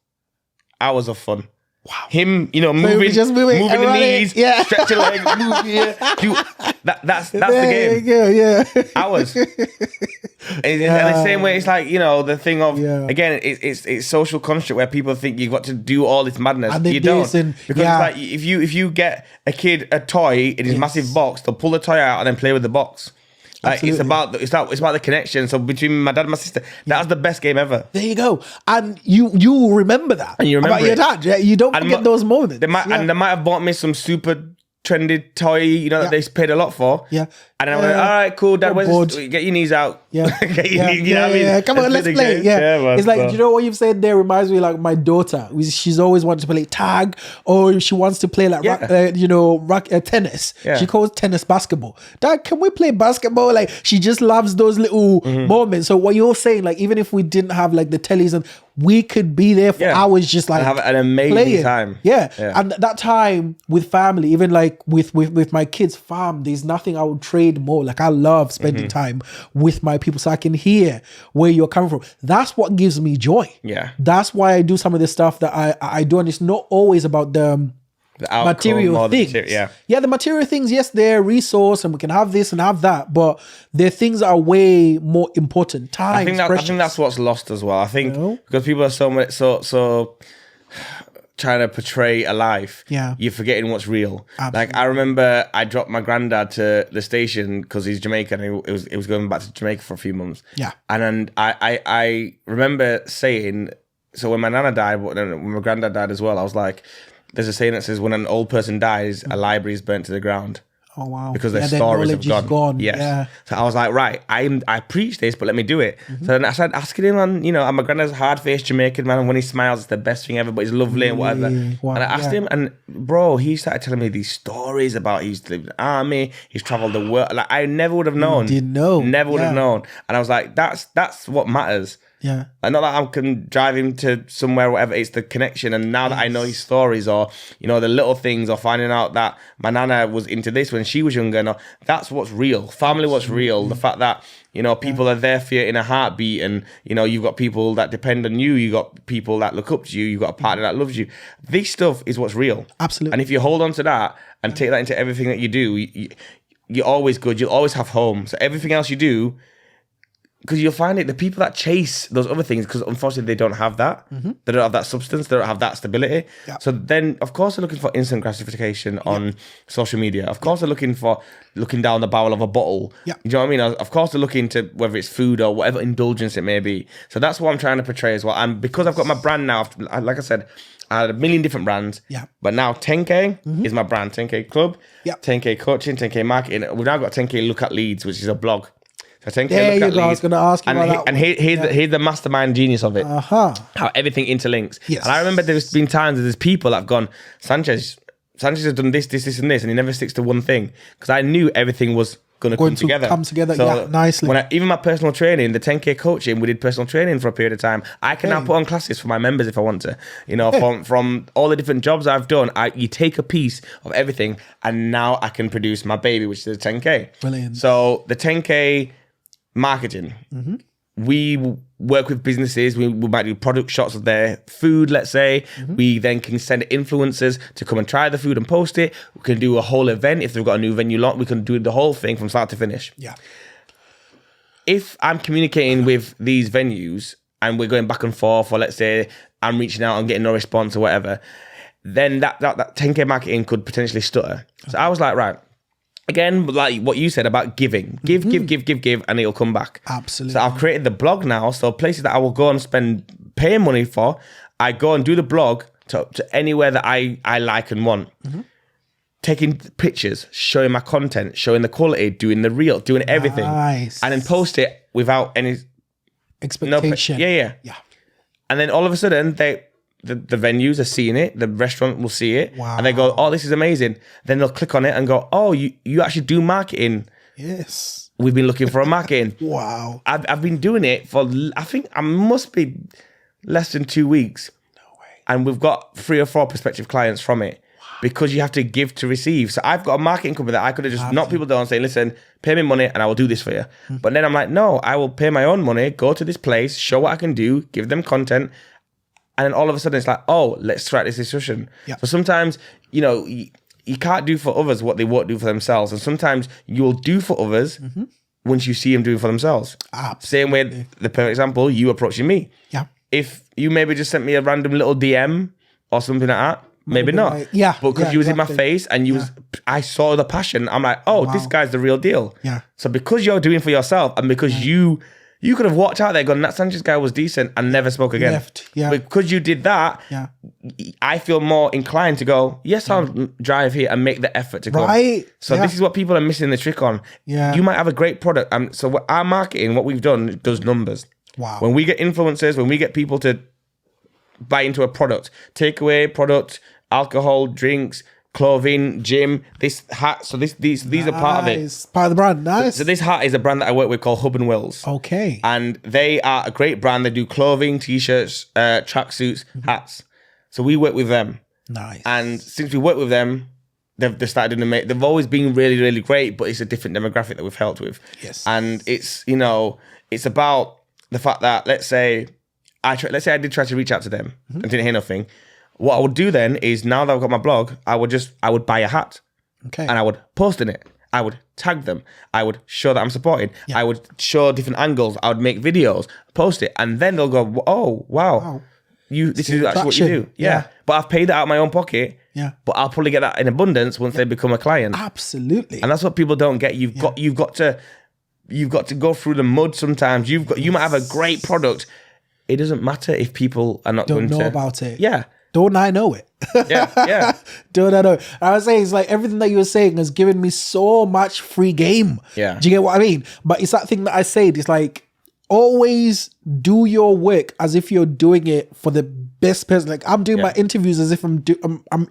of fun. Wow. Him, moving the knees, stretch your legs, move here. That's the game. Yeah. Hours. And the same way, it's like, the thing of, again, it's social construct where people think you've got to do all this madness. You don't. Because it's like, if you get a kid a toy in his massive box, they'll pull the toy out and then play with the box. Like it's about the connection. So between my dad and my sister, that was the best game ever. There you go. And you remember that. And you remember about your dad. Yeah, you don't forget those moments. And they might have bought me some super trendy toy, that they paid a lot for. Yeah. And then I went, all right, cool, Dad, get your knees out. Yeah. Get your knees, you know what I mean? Come on, let's play. Yeah. It's like, what you've said there reminds me like my daughter. She's always wanted to play tag, or she wants to play like tennis. Yeah. She calls tennis basketball. Dad, can we play basketball? Like she just loves those little moments. So what you're saying, like even if we didn't have like the tellies and we could be there for hours just like have an amazing time. Yeah. And that time with family, even like with my kids' fam, there's nothing I would trade more. Like I love spending time with my people so I can hear where you're coming from. That's what gives me joy. Yeah. That's why I do some of the stuff that I do. And it's not always about the material things. The material things, yes, they're a resource and we can have this and have that, but they're things that are way more important. Time. I think that's what's lost as well. I think because people are so trying to portray a life, you're forgetting what's real. Absolutely. Like I remember I dropped my granddad to the station because he's Jamaican and he was going back to Jamaica for a few months. And then I remember saying, so when my nana died, when my granddad died as well, I was like, there's a saying that says when an old person dies, a library is burnt to the ground. Oh wow! Because their stories have gone. Yes. Yeah. So I was like, right, I preach this, but let me do it. So then I started asking him, and I'm a granddad's hard-faced Jamaican man, and when he smiles, it's the best thing ever. But he's lovely and whatever. Wow. And I asked him, and bro, he started telling me these stories about he's lived in the army, he's traveled the world. Like I never would have known. Didn't know. Never would have known. And I was like, that's what matters. Yeah. And not that I can drive him to somewhere, whatever, it's the connection. And now that I know his stories, or, the little things, or finding out that my nana was into this when she was younger, no, that's what's real. Family, what's real. The fact that, people are there for you in a heartbeat, and, you've got people that depend on you, you've got people that look up to you, you've got a partner that loves you. This stuff is what's real. Absolutely. And if you hold on to that and take that into everything that you do, you're always good. You'll always have home. So everything else you do, because you'll find it, the people that chase those other things, because unfortunately they don't have that. They don't have that substance. They don't have that stability. Yeah. So then, of course, they're looking for instant gratification on social media. Of course, they're looking down the barrel of a bottle. Yeah. You know what I mean? Of course, they're looking to whether it's food or whatever indulgence it may be. So that's what I'm trying to portray as well. And because I've got my brand now, like I said, I had a million different brands. Yeah. But now 10K is my brand. 10K Club, 10K Coaching, 10K Marketing. We've now got 10K Look at Leeds, which is a blog. So 10K there Look you go. I was going to ask you about that. And here's the mastermind genius of it. How everything interlinks. Yes. And I remember there's been times that there's people that have gone, Sanchez has done this, and this, and he never sticks to one thing. Because I knew everything was going to come together. So nicely. Even my personal training, the 10K coaching, we did personal training for a period of time. I can now put on classes for my members if I want to. From all the different jobs I've done, you take a piece of everything, and now I can produce my baby, which is the 10K. Brilliant. So the 10K marketing. We work with businesses. We might do product shots of their food, let's say. We then can send influencers to come and try the food and post it. We can do a whole event. If they've got a new venue launch, we can do the whole thing from start to finish. Yeah. If I'm communicating with these venues and we're going back and forth, or let's say I'm reaching out and getting no response or whatever, then that 10K marketing could potentially stutter. So I was like, right, again, like what you said about giving. Give, and it'll come back. Absolutely. So I've created the blog now. So places that I will go and pay money for, I go and do the blog to anywhere that I like and want. Taking pictures, showing my content, showing the quality, doing the reel, doing everything. Nice. And then post it without any expectation. Yeah. And then all of a sudden, the venues are seeing it, the restaurant will see it, and they go, oh, this is amazing. Then they'll click on it and go, oh, you actually do marketing. Yes. We've been looking for a marketing. Wow. I've been doing it for, I think I must be less than 2 weeks. No way. And we've got 3 or 4 prospective clients from it. Because you have to give to receive. So I've got a marketing company that I could have just knocked people down and say, listen, pay me money and I will do this for you. But then I'm like, no, I will pay my own money, go to this place, show what I can do, give them content. And then all of a sudden it's like, oh, let's start this discussion. Yeah. So sometimes, you can't do for others what they won't do for themselves. And sometimes you will do for others once you see them doing for themselves. Same way, the perfect example, you approaching me. Yeah. If you maybe just sent me a random little DM or something like that, maybe not. Like, but because you was in my face and I saw the passion. I'm like, oh, this guy's the real deal. Yeah. So because you're doing for yourself and because you could have walked out there going, that Sanchez guy was decent and never spoke again. Yeah. Because you did that, I feel more inclined to go, yes, I'll drive here and make the effort to go. Right. So this is what people are missing the trick on. Yeah. You might have a great product. So our marketing, what we've done, does numbers. Wow. When we get influencers, when we get people to buy into a product, takeaway product, alcohol, drinks, clothing, gym, this hat. So these are part of it. Part of the brand. Nice. So this hat is a brand that I work with called Hub and Wills. Okay. And they are a great brand. They do clothing, t-shirts, tracksuits, hats. So we work with them. Nice. And since we work with them, they've started doing they've always been really, really great, but it's a different demographic that we've helped with. Yes. And it's, it's about the fact that, let's say I did try to reach out to them and didn't hear nothing. What I would do then is, now that I've got my blog, I would buy a hat. Okay. And I would post in it. I would tag them. I would show that I'm supporting. Yeah. I would show different angles. I would make videos, post it, and then they'll go, oh, wow. This is actually what you do. Yeah. But I've paid it out of my own pocket. Yeah. But I'll probably get that in abundance once they become a client. Absolutely. And that's what people don't get. You've got to go through the mud sometimes. You might have a great product. It doesn't matter if people are not don't know about it. Yeah. Don't I know it? Yeah. Don't I know it? I was saying, it's like everything that you were saying has given me so much free game. Yeah. Do you get what I mean? But it's that thing that I said, it's like, always do your work as if you're doing it for the best person. Like I'm doing my interviews as if I'm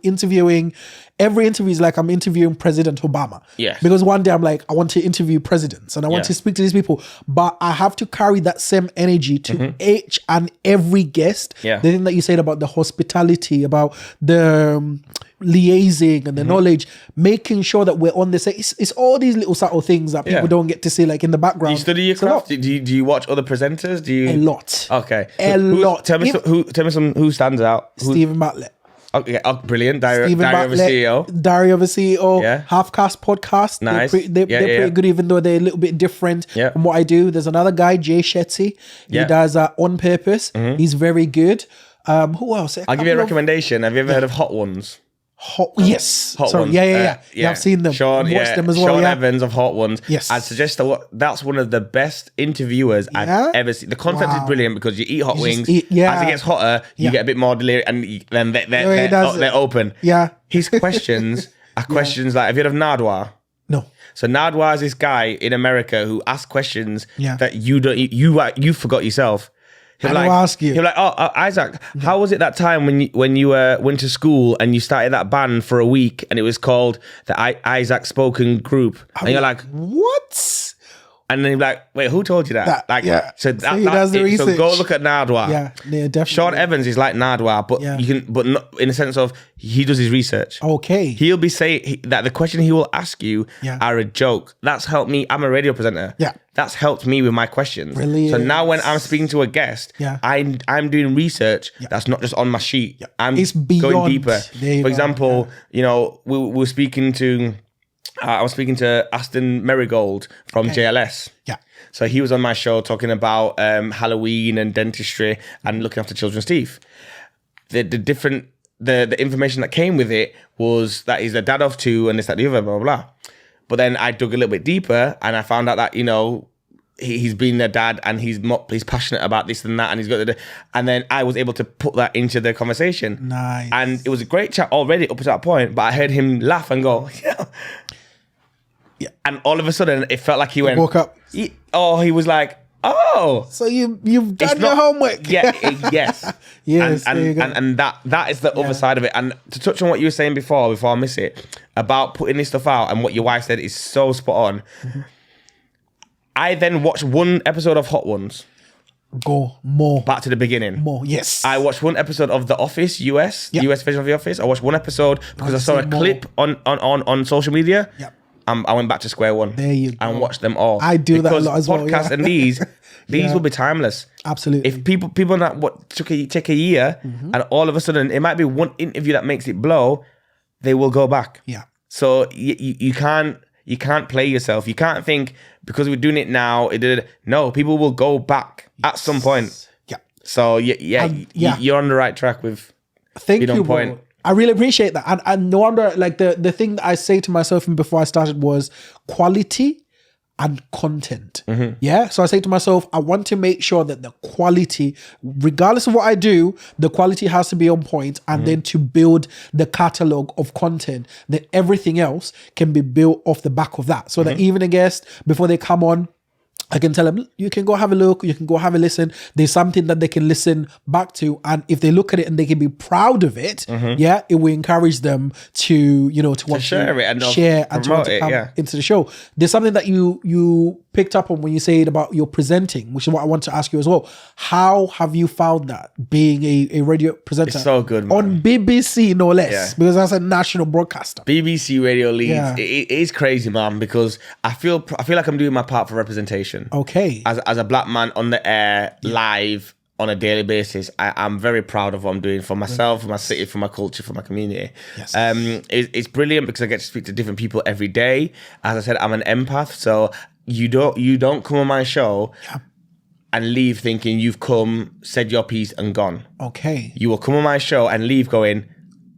interviewing. Every interview is like I'm interviewing President Obama. Yeah. Because one day I'm like, I want to interview presidents and I want to speak to these people, but I have to carry that same energy to each and every guest. Yeah. The thing that you said about the hospitality, about the liaising and the knowledge, making sure that we're on the same. It's all these little subtle things that people don't get to see, like in the background. Do you study your craft? Do you watch other presenters? Do you a lot? Okay, a lot. Tell me who stands out. Stephen Matlett. Okay, brilliant. Diary of a CEO. Diary of a CEO. Yeah. Half-Cast podcast. Nice. They're pretty good, even though they're a little bit different from what I do. There's another guy, Jay Shetty. He does On Purpose. He's very good. Who else? I'll give you a recommendation. Have you ever heard of Hot Ones? Yes. Hot Ones. Yeah. I've seen them. Sean, watched them as well. Sean Evans of Hot Ones. Yes. I'd suggest that's one of the best interviewers I've ever seen. The concept is brilliant because you eat hot wings. As it gets hotter, you get a bit more delirious, and then they're open. Yeah. His questions are questions like, have you heard of Nardwar? No. So Nardwar is this guy in America who asks questions that you forgot yourself. He'll ask you. He'll be like, oh, Isaac, how was it that time when you went to school and you started that band for a week and it was called the Isaac Spoken Group? And you're like, what? And then you're like, wait, who told you that? So he does the research. So go look at Nardwar. Yeah, definitely. Sean Evans is like Nardwar, but but not in the sense of he does his research. Okay. He'll be saying that the question he will ask you are a joke. That's helped me. I'm a radio presenter. Yeah. That's helped me with my questions. Brilliant. So now when I'm speaking to a guest, I'm doing research that's not just on my sheet. Yeah. I'm beyond. going deeper. For example, we were speaking to I was speaking to Aston Marigold from JLS. Yeah. So he was on my show talking about Halloween and dentistry and looking after children's teeth. The information that came with it was that he's a dad of two and this, that, the other, blah, blah, blah. But then I dug a little bit deeper and I found out that, he's been a dad and he's passionate about this and that and he's got and then I was able to put that into the conversation. Nice. And it was a great chat already up to that point, but I heard him laugh and go, yeah. And all of a sudden it felt like he went, woke up. He was like, oh, so you've done your homework. Yes. Yes. And that is the other side of it. And to touch on what you were saying before I miss it, about putting this stuff out and what your wife said is so spot on. Mm-hmm. I then watched one episode of Hot Ones. Go more. Back to the beginning. More, yes. I watched one episode of The Office, US version of The Office. I watched one episode because I saw a clip on social media. Yep. I went back to square one. There you go. And watched them all. I do that a lot as well. Podcasts and these will be timeless. Absolutely. If people that take a year and all of a sudden it might be one interview that makes it blow, they will go back. Yeah. So you can't play yourself. You can't think because we're doing it now. No, people will go back at some point. Yeah. So you're on the right track with. Thank you, bro. I really appreciate that. And no wonder, like the thing that I say to myself before I started was quality and content. Mm-hmm. Yeah. So I say to myself, I want to make sure that the quality, regardless of what I do, the quality has to be on point, and then to build the catalog of content, that everything else can be built off the back of that. So that even a guest, before they come on, I can tell them, you can go have a look, you can go have a listen. There's something that they can listen back to. And if they look at it and they can be proud of it, it will encourage them to, to want to share it and to want to come into the show. There's something that you picked up on when you said about your presenting, which is what I want to ask you as well. How have you found that being a radio presenter? It's so good, man. On BBC, no less, because that's a national broadcaster. BBC Radio Leeds. It is crazy, man, because I feel like I'm doing my part for representation. Okay. As a black man on the air, live, on a daily basis, I'm very proud of what I'm doing for myself, for my city, for my culture, for my community. Yes. It's brilliant because I get to speak to different people every day. As I said, I'm an empath, so you don't come on my show and leave thinking you've come, said your piece and gone. Okay. You will come on my show and leave going,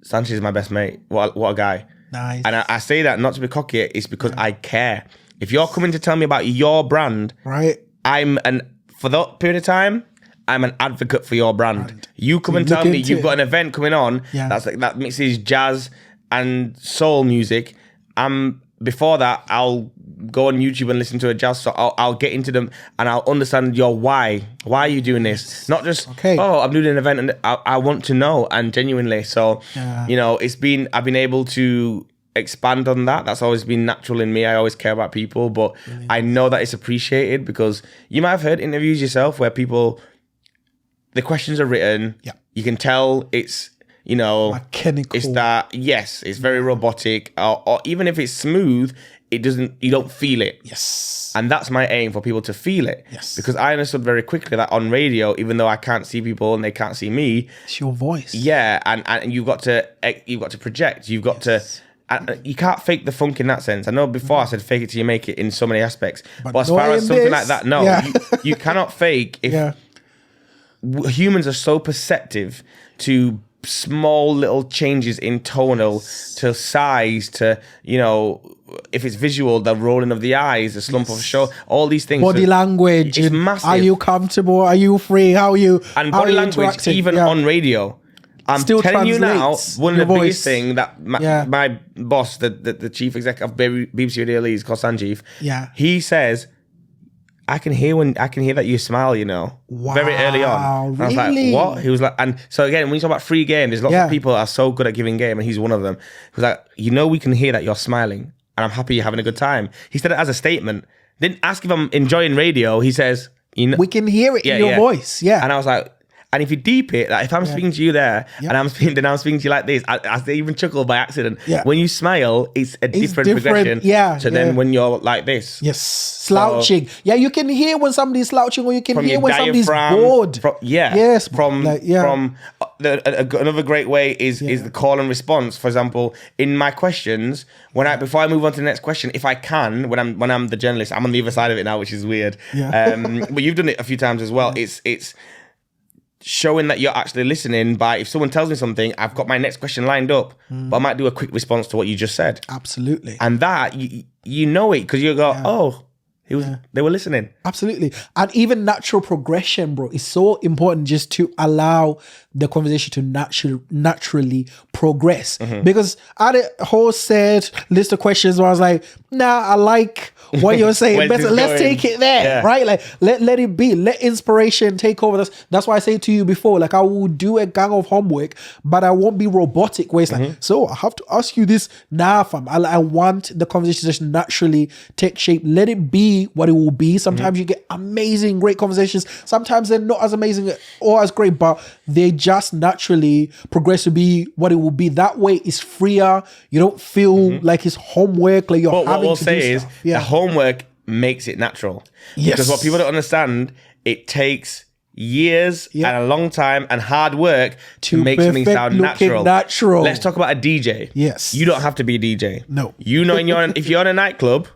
Sanchez is my best mate. What a guy. Nice. And I say that not to be cocky, it's because I care. If you're coming to tell me about your brand, right? For that period of time, I'm an advocate for your brand. You come and tell me you've got an event coming on that mixes jazz and soul music. Before that, I'll go on YouTube and listen to a jazz song. I'll get into them and I'll understand your why. Why are you doing this? Not just, I'm doing an event and I want to know, and genuinely. So, you know, I've been able to expand on that. That's always been natural in me. I always care about people, but I know that it's appreciated, because you might have heard interviews yourself where the questions are written. Yeah. You can tell it's, you know, mechanical. It's that, yes, it's very robotic, or even if it's smooth, you don't feel it. Yes. And that's my aim, for people to feel it. Yes. Because I understood very quickly that on radio, even though I can't see people and they can't see me, it's your voice. Yeah. And you've got to project. You've got to, you can't fake the funk in that sense. I know before I said fake it till you make it in so many aspects. But as far as something like that, no, you cannot fake. If humans are so perceptive to small little changes in tonal, to size, to, you know, if it's visual, the rolling of the eyes, the slump of the shoulder, all these things. Body language. It's massive. Are you comfortable? Are you free? How are you? And body language, even on radio. I'm still telling you now, one of the biggest thing that my boss, the chief executive of BBC Radio Leeds, called Sanchez, he says, I can hear that you smile, you know, very early on. Really? I was like, what? He was like, and so again, when you talk about free game, there's lots of people that are so good at giving game, and he's one of them. He was like, you know, we can hear that you're smiling, and I'm happy you're having a good time. He said it as a statement. Didn't ask if I'm enjoying radio. He says, you know, we can hear it in your voice. Yeah. And I was like, and if you deep it, like if I'm speaking to you there, and I'm speaking to you like this, I even chuckle by accident. Yeah. When you smile, it's a different progression to then when you're like this. Yes, slouching. So, you can hear when somebody's slouching, or you can hear when somebody's bored. Another great way is the call and response. For example, in my questions, before I move on to the next question, if I can, when I'm the journalist, I'm on the other side of it now, which is weird. Yeah. But you've done it a few times as well. It's showing that you're actually listening by, if someone tells me something, I've got my next question lined up, but I might do a quick response to what you just said. Absolutely. And that, you know it, because you go, they were listening. Absolutely. And even natural progression, bro, is so important, just to allow the conversation to naturally progress. Because I had a whole list of questions where I was like, nah, I like what you're saying. Let's take it there, right? Like, let it be. Let inspiration take over. That's why I say to you before, like, I will do a gang of homework, but I won't be robotic, where it's like, so I have to ask you this. Nah, fam. I want the conversation to just naturally take shape. Let it be what it will be. Sometimes you get amazing, great conversations. Sometimes they're not as amazing or as great, but they just naturally progress to be what it will be. That way it's freer. You don't feel like it's homework, like you're having to do stuff. The homework makes it natural. Yes. Because what people don't understand, it takes years and a long time and hard work to make something sound natural. Let's talk about a DJ. Yes. You don't have to be a DJ. No. You know, if you're in a nightclub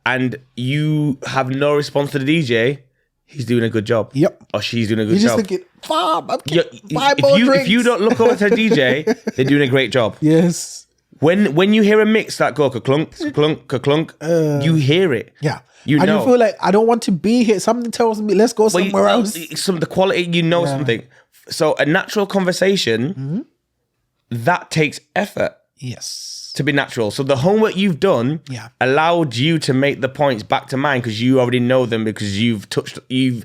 and you have no response to the DJ, he's doing a good job. Yep. Or she's doing a good job. You're just thinking, fam, if you don't look over to a DJ, they're doing a great job. Yes. When you hear a mix that go ka-clunk, ka-clunk, ka-clunk, you hear it. Yeah. You feel like, I don't want to be here. Something tells me, let's go somewhere else. The quality, something. So a natural conversation, that takes effort. Yes. To be natural. So the homework you've done allowed you to make the points back to mind, because you already know them, because you've got your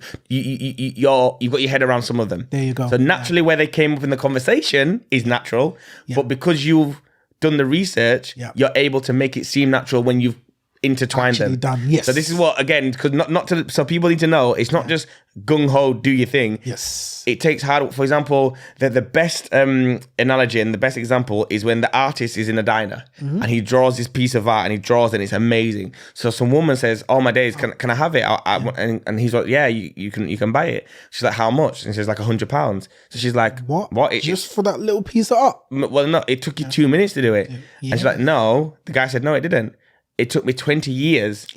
head around some of them. There you go. So naturally where they came up in the conversation is natural, but because you've done the research, you're able to make it seem natural when you've intertwined them. Yes. So this is what, again, because so people need to know, it's not just gung-ho, do your thing. Yes. It takes hard work. For example, the best analogy and the best example is when the artist is in a diner and he draws this piece of art and he draws it and it's amazing. So some woman says, oh my days, can I have it? And he's like, yeah, you can buy it. She's like, how much? And she's like, £100. So she's like, what? Just for that little piece of art? Well, no, it took you 2 minutes to do it. And she's like, no. The guy said, no, it didn't. It took me 20 years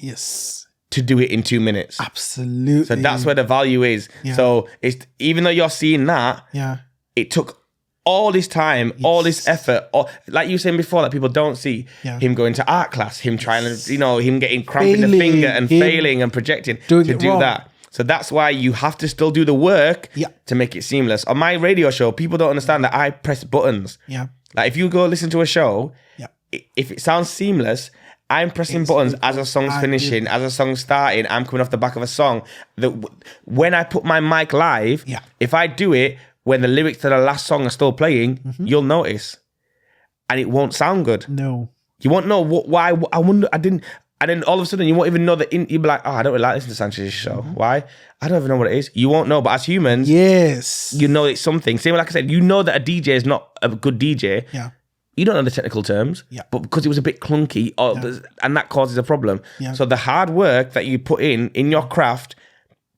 to do it in 2 minutes. Absolutely. So that's where the value is. Yeah. So it's, even though you're seeing that, it took all this time, all this effort, like you were saying before, that people don't see him going to art class, him trying to, him getting cramp in the finger and failing and projecting to do that. So that's why you have to still do the work to make it seamless. On my radio show, people don't understand that I press buttons. Yeah. Like if you go listen to a show, if it sounds seamless, I'm pressing buttons as a song's finishing, as a song's starting. I'm coming off the back of a song. When I put my mic live, if I do it when the lyrics to the last song are still playing, you'll notice. And it won't sound good. No. You won't know why. I wonder, I didn't. And then all of a sudden, you won't even know that. You'll be like, oh, I don't really like listening to Sanchez's show. Why? I don't even know what it is. You won't know. But as humans, you know it's something. Same like I said, you know that a DJ is not a good DJ. Yeah. You don't know the technical terms. Yeah. But because it was a bit clunky, and that causes a problem. Yeah. So the hard work that you put in your craft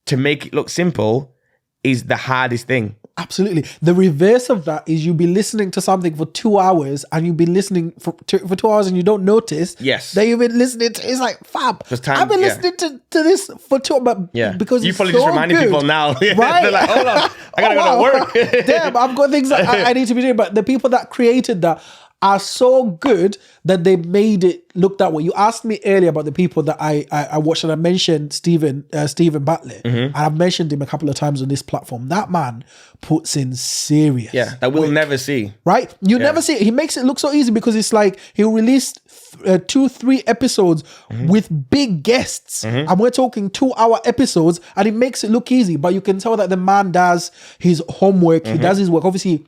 to make it look simple is the hardest thing. Absolutely. The reverse of that is you'll be listening to something for 2 hours and you'll be listening for 2 hours and you don't notice that you've been listening to. It's like, fab, I've been listening to this for 2 hours, but because you it's probably so just reminding people now. Right? They're like, hold on, I gotta go to work. Damn, I've got things that I need to be doing. But the people that created that are so good that they made it look that way. You asked me earlier about the people that I watched, and I mentioned Stephen Batley, and I've mentioned him a couple of times on this platform. That man puts in serious that we'll never see. Right? You never see it. He makes it look so easy because it's like he'll release 2-3 episodes with big guests, and we're talking 2-hour episodes, and it makes it look easy, but you can tell that the man does his homework, he does his work. Obviously,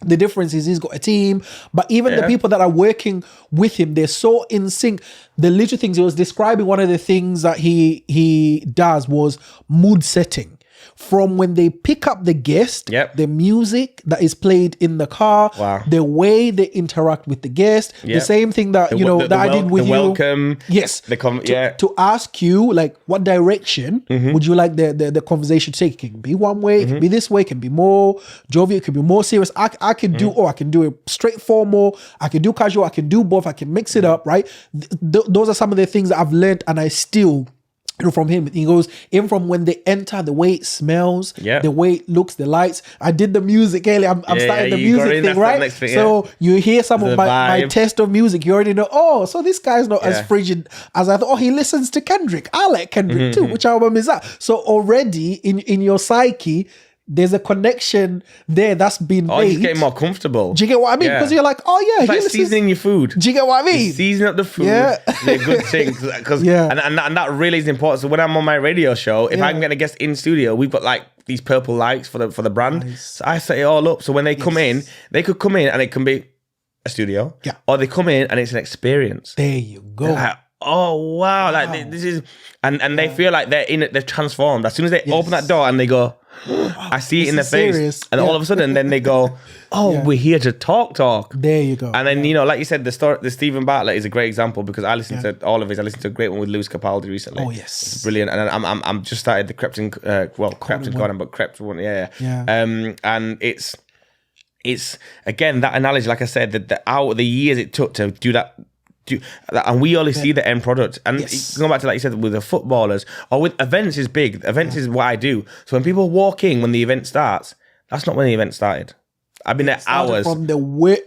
the difference is he's got a team, but even the people that are working with him, they're so in sync. The little things he was describing, one of the things that he does was mood setting. From when they pick up the guest, the music that is played in the car, the way they interact with the guest, the same thing that I did with you. Welcome, yes, to ask you like what direction would you like the conversation to take? It can be one way, it can be this way, it can be more jovial, it can be more serious. I can do I can do it straight formal, I can do casual, I can do both, I can mix it up, right? Those are some of the things that I've learned, and I still. From him, he goes in from when they enter, the way it smells, the way it looks, the lights. I did the music earlier. I'm starting the music thing, right? So you hear some of my test of music. You already know. Oh, so this guy's not as frigid as I thought. Oh, he listens to Kendrick. I like Kendrick too. Which album is that? So already in your psyche, there's a connection there that's been made. He's getting more comfortable. Do you get what I mean? Because you're like, oh yeah, it's like seasoning your food. Do you get what I mean? Season up the food. Is a good thing. And that really is important. So when I'm on my radio show, if I'm getting a guest in studio, we've got like these purple lights for the brand. Nice. So I set it all up. So when they come in, they could come in and it can be a studio. Yeah. Or they come in and it's an experience. There you go. Like, oh wow. Like this is and they feel like they're transformed. As soon as they open that door and they go, I see it in their face, and all of a sudden, then they go, "Oh, we're here to talk." There you go. And then like you said, the Stephen Bartlett is a great example because I listened to all of his. I listened to a great one with Lewis Capaldi recently. Oh yes, it's brilliant. And I'm just started the Crept and one. And it's again that analogy, like I said, the years it took to do that. And we only see the end product. And going back to like you said with the footballers or with events is big. Events is what I do. So when people walk in when the event starts, that's not when the event started. I've been there hours. From the way,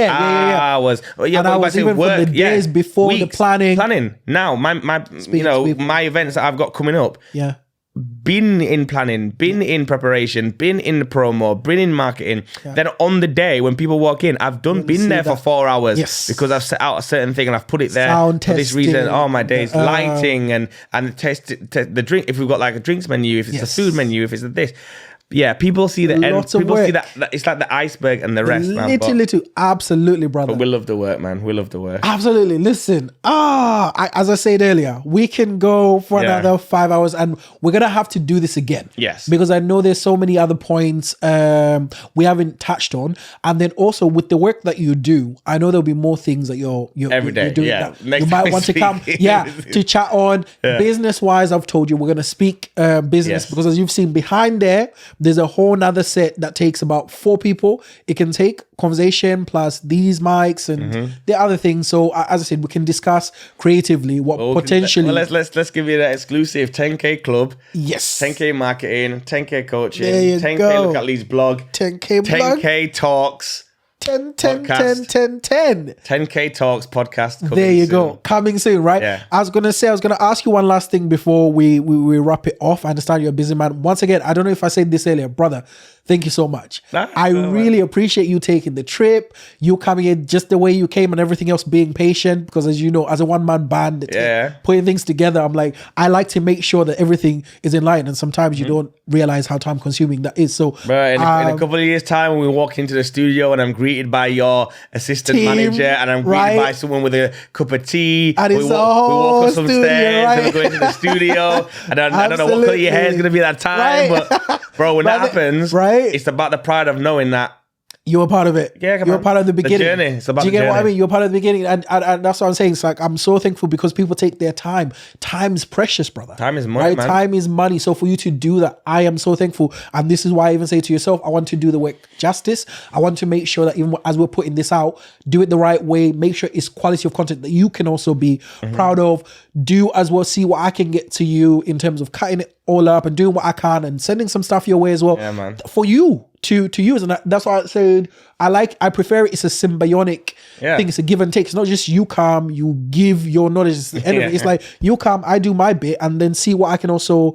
hours. And I was even from the days before weeks, the planning. Now my events that I've got coming up. Yeah. Been in planning, been in preparation, been in the promo, been in marketing. Then on the day when people walk in, I've been there for 4 hours because I've set out a certain thing and I've put it there for this reason. Oh my days, lighting and test the drink. If we've got like a drinks menu, if it's a food menu, if it's this. Yeah, people see the end. People see that it's like the iceberg and the rest, man. Little, absolutely, brother. But we love the work, man. We love the work. Absolutely. Listen, as I said earlier, we can go for another 5 hours, and we're gonna have to do this again. Yes, because I know there's so many other points we haven't touched on, and then also with the work that you do, I know there'll be more things that you're every day. You're doing that you might want to come, to chat on business wise. I've told you we're gonna speak business because as you've seen behind there. There's a whole nother set that takes about 4 people. It can take conversation plus these mics and the other things. So as I said, we can discuss creatively what potentially. Let's give you that exclusive 10K club. Yes. 10K marketing, 10K coaching, 10K go. look at Leeds blog, 10K blog, 10K talks. 10, 10, 10, 10, 10. 10K Talks podcast. There you go. Coming soon, right? Yeah. I was going to ask you one last thing before we wrap it off. I understand you're a busy man. Once again, I don't know if I said this earlier, brother. Thank you so much. I really appreciate you taking the trip, you coming in just the way you came and everything else, being patient, because as you know, as a one-man band, putting things together, I'm like, I like to make sure that everything is in line, and sometimes you don't realize how time consuming that is. So in a couple of years time, when we walk into the studio and I'm greeted by your assistant manager and I'm greeted by someone with a cup of tea, and we walk up some stairs and we go into the studio, and I don't know what color your hair is going to be at that time, but bro, when that happens, it's about the pride of knowing that you were part of it. Yeah, you're part of the beginning. The journey. It's about Do you the get journey. what I mean? You're part of the beginning, and that's what I'm saying. It's like, I'm so thankful because people take their time. Time's precious, brother. Time is money, man. Time is money. So for you to do that, I am so thankful. And this is why I even say to yourself, I want to do the work justice. I want to make sure that even as we're putting this out, do it the right way. Make sure it's quality of content that you can also be proud of. Do as well. See what I can get to you in terms of cutting it all up and doing what I can and sending some stuff your way as well. Yeah, man. For you to use, and that's why I said I prefer it. It's a symbiotic thing. It's a give and take. It's not just you come, you give your knowledge. It's the end of it. It's like you come, I do my bit, and then see what I can also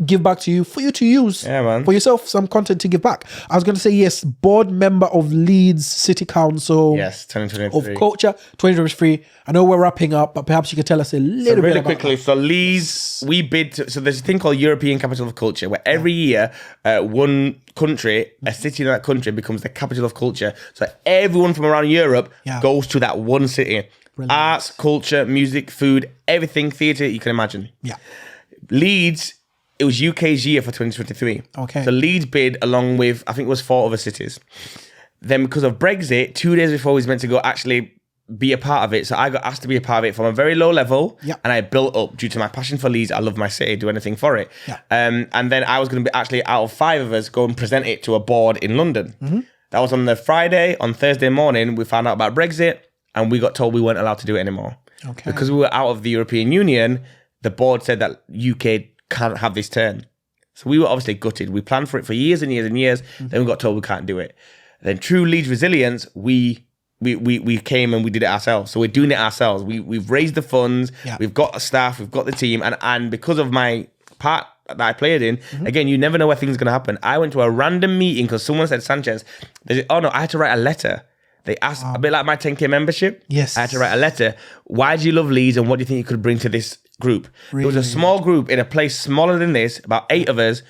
give back to you for you to use for yourself, some content to give back. I was going to say yes, board member of Leeds City Council. Yes, 2023 of Culture 2023. I know we're wrapping up, but perhaps you could tell us a little bit really about quickly. that. So Leeds, we bid. So there's a thing called European Capital of Culture, where every year one country, a city in that country becomes the capital of culture. So everyone from around Europe goes to that one city. Brilliant. Arts, culture, music, food, everything, theatre you can imagine. Yeah. Leeds, it was UK's year for 2023. Okay. So Leeds bid along with, I think it was 4 other cities. Then because of Brexit, 2 days before we was meant to go actually be a part of it. So I got asked to be a part of it from a very low level, and I built up due to my passion for Leeds. I love my city, do anything for it. And then I was going to be actually, out of 5 of us, go and present it to a board in London. That was on the Friday. On Thursday morning, we found out about Brexit, and we got told we weren't allowed to do it anymore. Okay. Because we were out of the European Union, the board said that UK can't have this turn. So we were obviously gutted. We planned for it for years and years and years. Then we got told we can't do it. Then true Leeds resilience, we came and we did it ourselves. So we're doing it ourselves. We've raised the funds. We've got the staff. We've got the team. And because of my part that I played in, again, you never know where things are going to happen. I went to a random meeting because someone said, Sanchez, I had to write a letter. They asked, a bit like my 10K membership. Yes. I had to write a letter. Why do you love Leeds and what do you think you could bring to this group? Really? It was a small group in a place smaller than this, about 8 of us.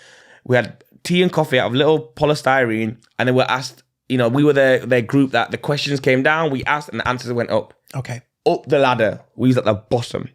We had tea and coffee out of little polystyrene, and then we were asked, we were their group that the questions came down, we asked, and the answers went up. Okay. Up the ladder. We was at the bottom.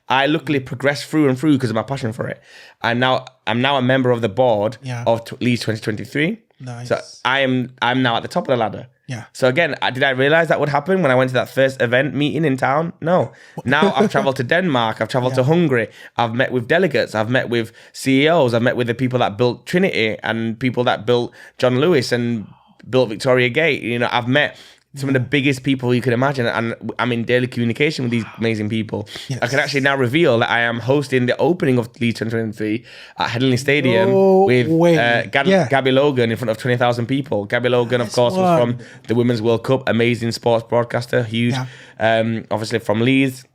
I luckily progressed through and through because of my passion for it. I'm now a member of the board of Leeds 2023. Nice. So I'm now at the top of the ladder. Yeah. So again, did I realize that would happen when I went to that first event meeting in town? No. Now I've traveled to Denmark. I've traveled to Hungary. I've met with delegates. I've met with CEOs. I've met with the people that built Trinity and people that built John Lewis and built Victoria Gate. I've met some of the biggest people you can imagine, and I'm in daily communication with these amazing people. Yes. I can actually now reveal that I am hosting the opening of Leeds 2023 at Headingley Stadium with Gabby Logan in front of 20,000 people. Gabby Logan, of course, was from the Women's World Cup, amazing sports broadcaster, huge, obviously from Leeds.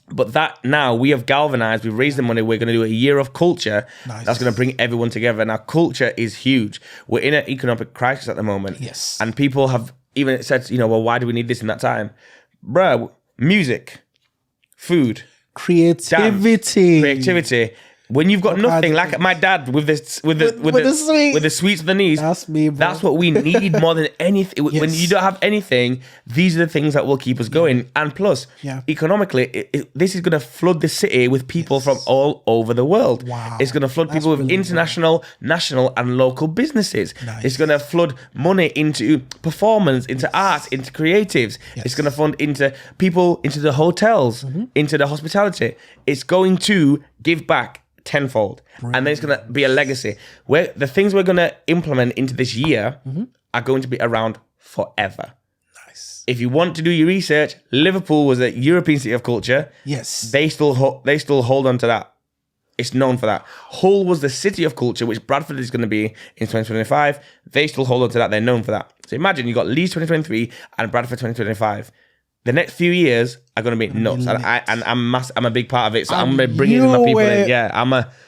But that now we have galvanized, we've raised the money, we're going to do a year of culture that's going to bring everyone together. Now, culture is huge. We're in an economic crisis at the moment. Yes. And people have even said, why do we need this in that time? Bro, music, food, creativity. Creativity. When you've got nothing, like my dad with the sweets of the knees, that's me, bro. That's what we need more than anything. Yes. When you don't have anything, these are the things that will keep us going. And plus, economically, this is going to flood the city with people from all over the world. Wow. It's going to flood people with international, national, and local businesses. Nice. It's going to flood money into performance, into arts, into creatives. Yes. It's going to fund into people, into the hotels, into the hospitality. It's going to give back tenfold. Brilliant. And then it's going to be a legacy where the things we're going to implement into this year are going to be around forever. Nice. If you want to do your research, Liverpool was a European city of culture. Yes. They still hold on to that. It's known for that. Hull was the city of culture, which Bradford is going to be in 2025. They still hold on to that. They're known for that. So imagine you got Leeds 2023 and Bradford 2025. The next few years are going to be nuts, and I'm a big part of it. So I'm bringing my people in.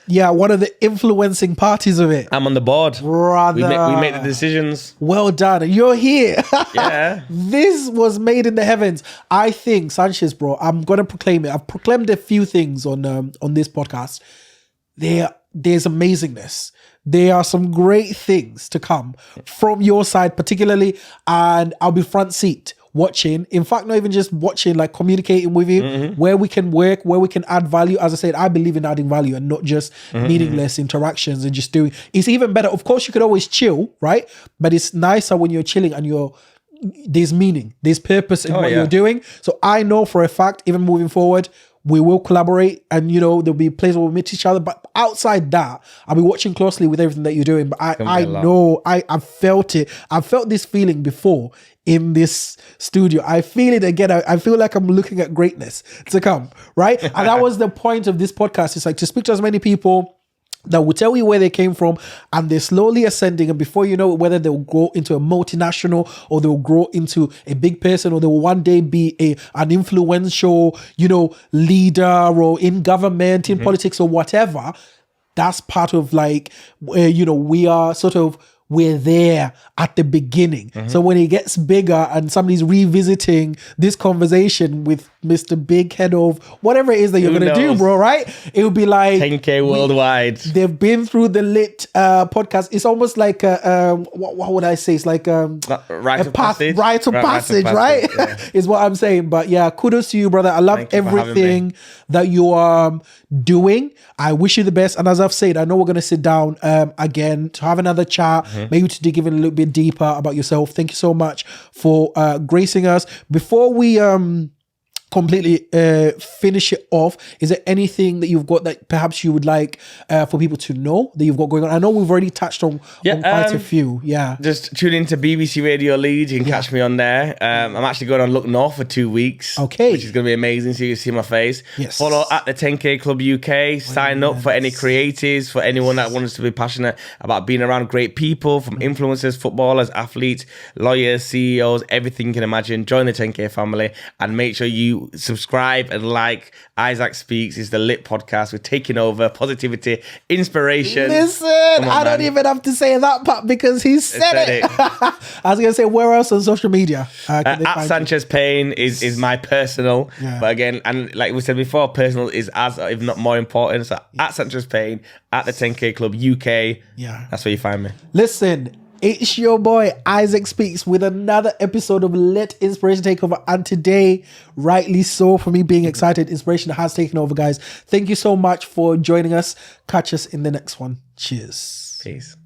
Yeah, one of the influencing parties of it. I'm on the board. Brother, we make the decisions. Well done. You're here. Yeah, this was made in the heavens. I think Sanchez, bro. I'm gonna proclaim it. I've proclaimed a few things on this podcast. There's amazingness. There are some great things to come from your side, particularly, and I'll be front seat. Watching, in fact, not even just watching, like communicating with you, where we can work, where we can add value. As I said, I believe in adding value and not just meaningless interactions and just doing. It's even better. Of course, you could always chill, right? But it's nicer when you're chilling and there's meaning, there's purpose in what you're doing. So I know for a fact, even moving forward, we will collaborate and, there'll be places where we meet each other. But outside that, I'll be watching closely with everything that you're doing. But I know, I've felt it. I've felt this feeling before in this studio. I feel it again. I feel like I'm looking at greatness to come, right? And that was the point of this podcast. It's like to speak to as many people that will tell you where they came from, and they're slowly ascending, and before you know it, whether they'll grow into a multinational or they'll grow into a big person, or they'll one day be an influential, leader, or in government, in politics, or whatever. That's part of we are sort of, we're there at the beginning. So when it gets bigger and somebody's revisiting this conversation with Mr. Big Head of whatever it is that you're going to do, bro, right? It would be like 10K worldwide. They've been through the Lit podcast. It's almost like what would I say? It's like rite of passage, right? Yeah. Is what I'm saying. But yeah, kudos to you, brother. I love everything that you are doing. I wish you the best. And as I've said, I know we're going to sit down again to have another chat, maybe to dig even a little bit deeper about yourself. Thank you so much for gracing us. Before we completely finish it off, is there anything that you've got that perhaps you would like for people to know that you've got going on? I know we've already touched on quite a few. Just tune into BBC Radio Leeds. You can catch me on there. I'm actually going on Look North for 2 weeks, which is going to be amazing, so you can see my face. Follow at the 10K Club UK. Sign up for any creatives, for anyone that wants to be passionate about being around great people, from influencers, footballers, athletes, lawyers, CEOs, everything you can imagine. Join the 10K family and make sure you subscribe and like Isaac Speaks. Is the Lit podcast. We're taking over. Positivity, inspiration. Listen, I don't even have to say that part because he said it. I was going to say, where else on social media? At Sanchez Payne is my personal. But again, and like we said before, personal is as, if not more important. So at Sanchez Payne, at the 10K Club UK. That's where you find me. Listen, it's your boy Isaac Speaks with another episode of Let Inspiration Take Over. And today, rightly so, for me being excited, inspiration has taken over, guys. Thank you so much for joining us. Catch us in the next one. Cheers. Peace.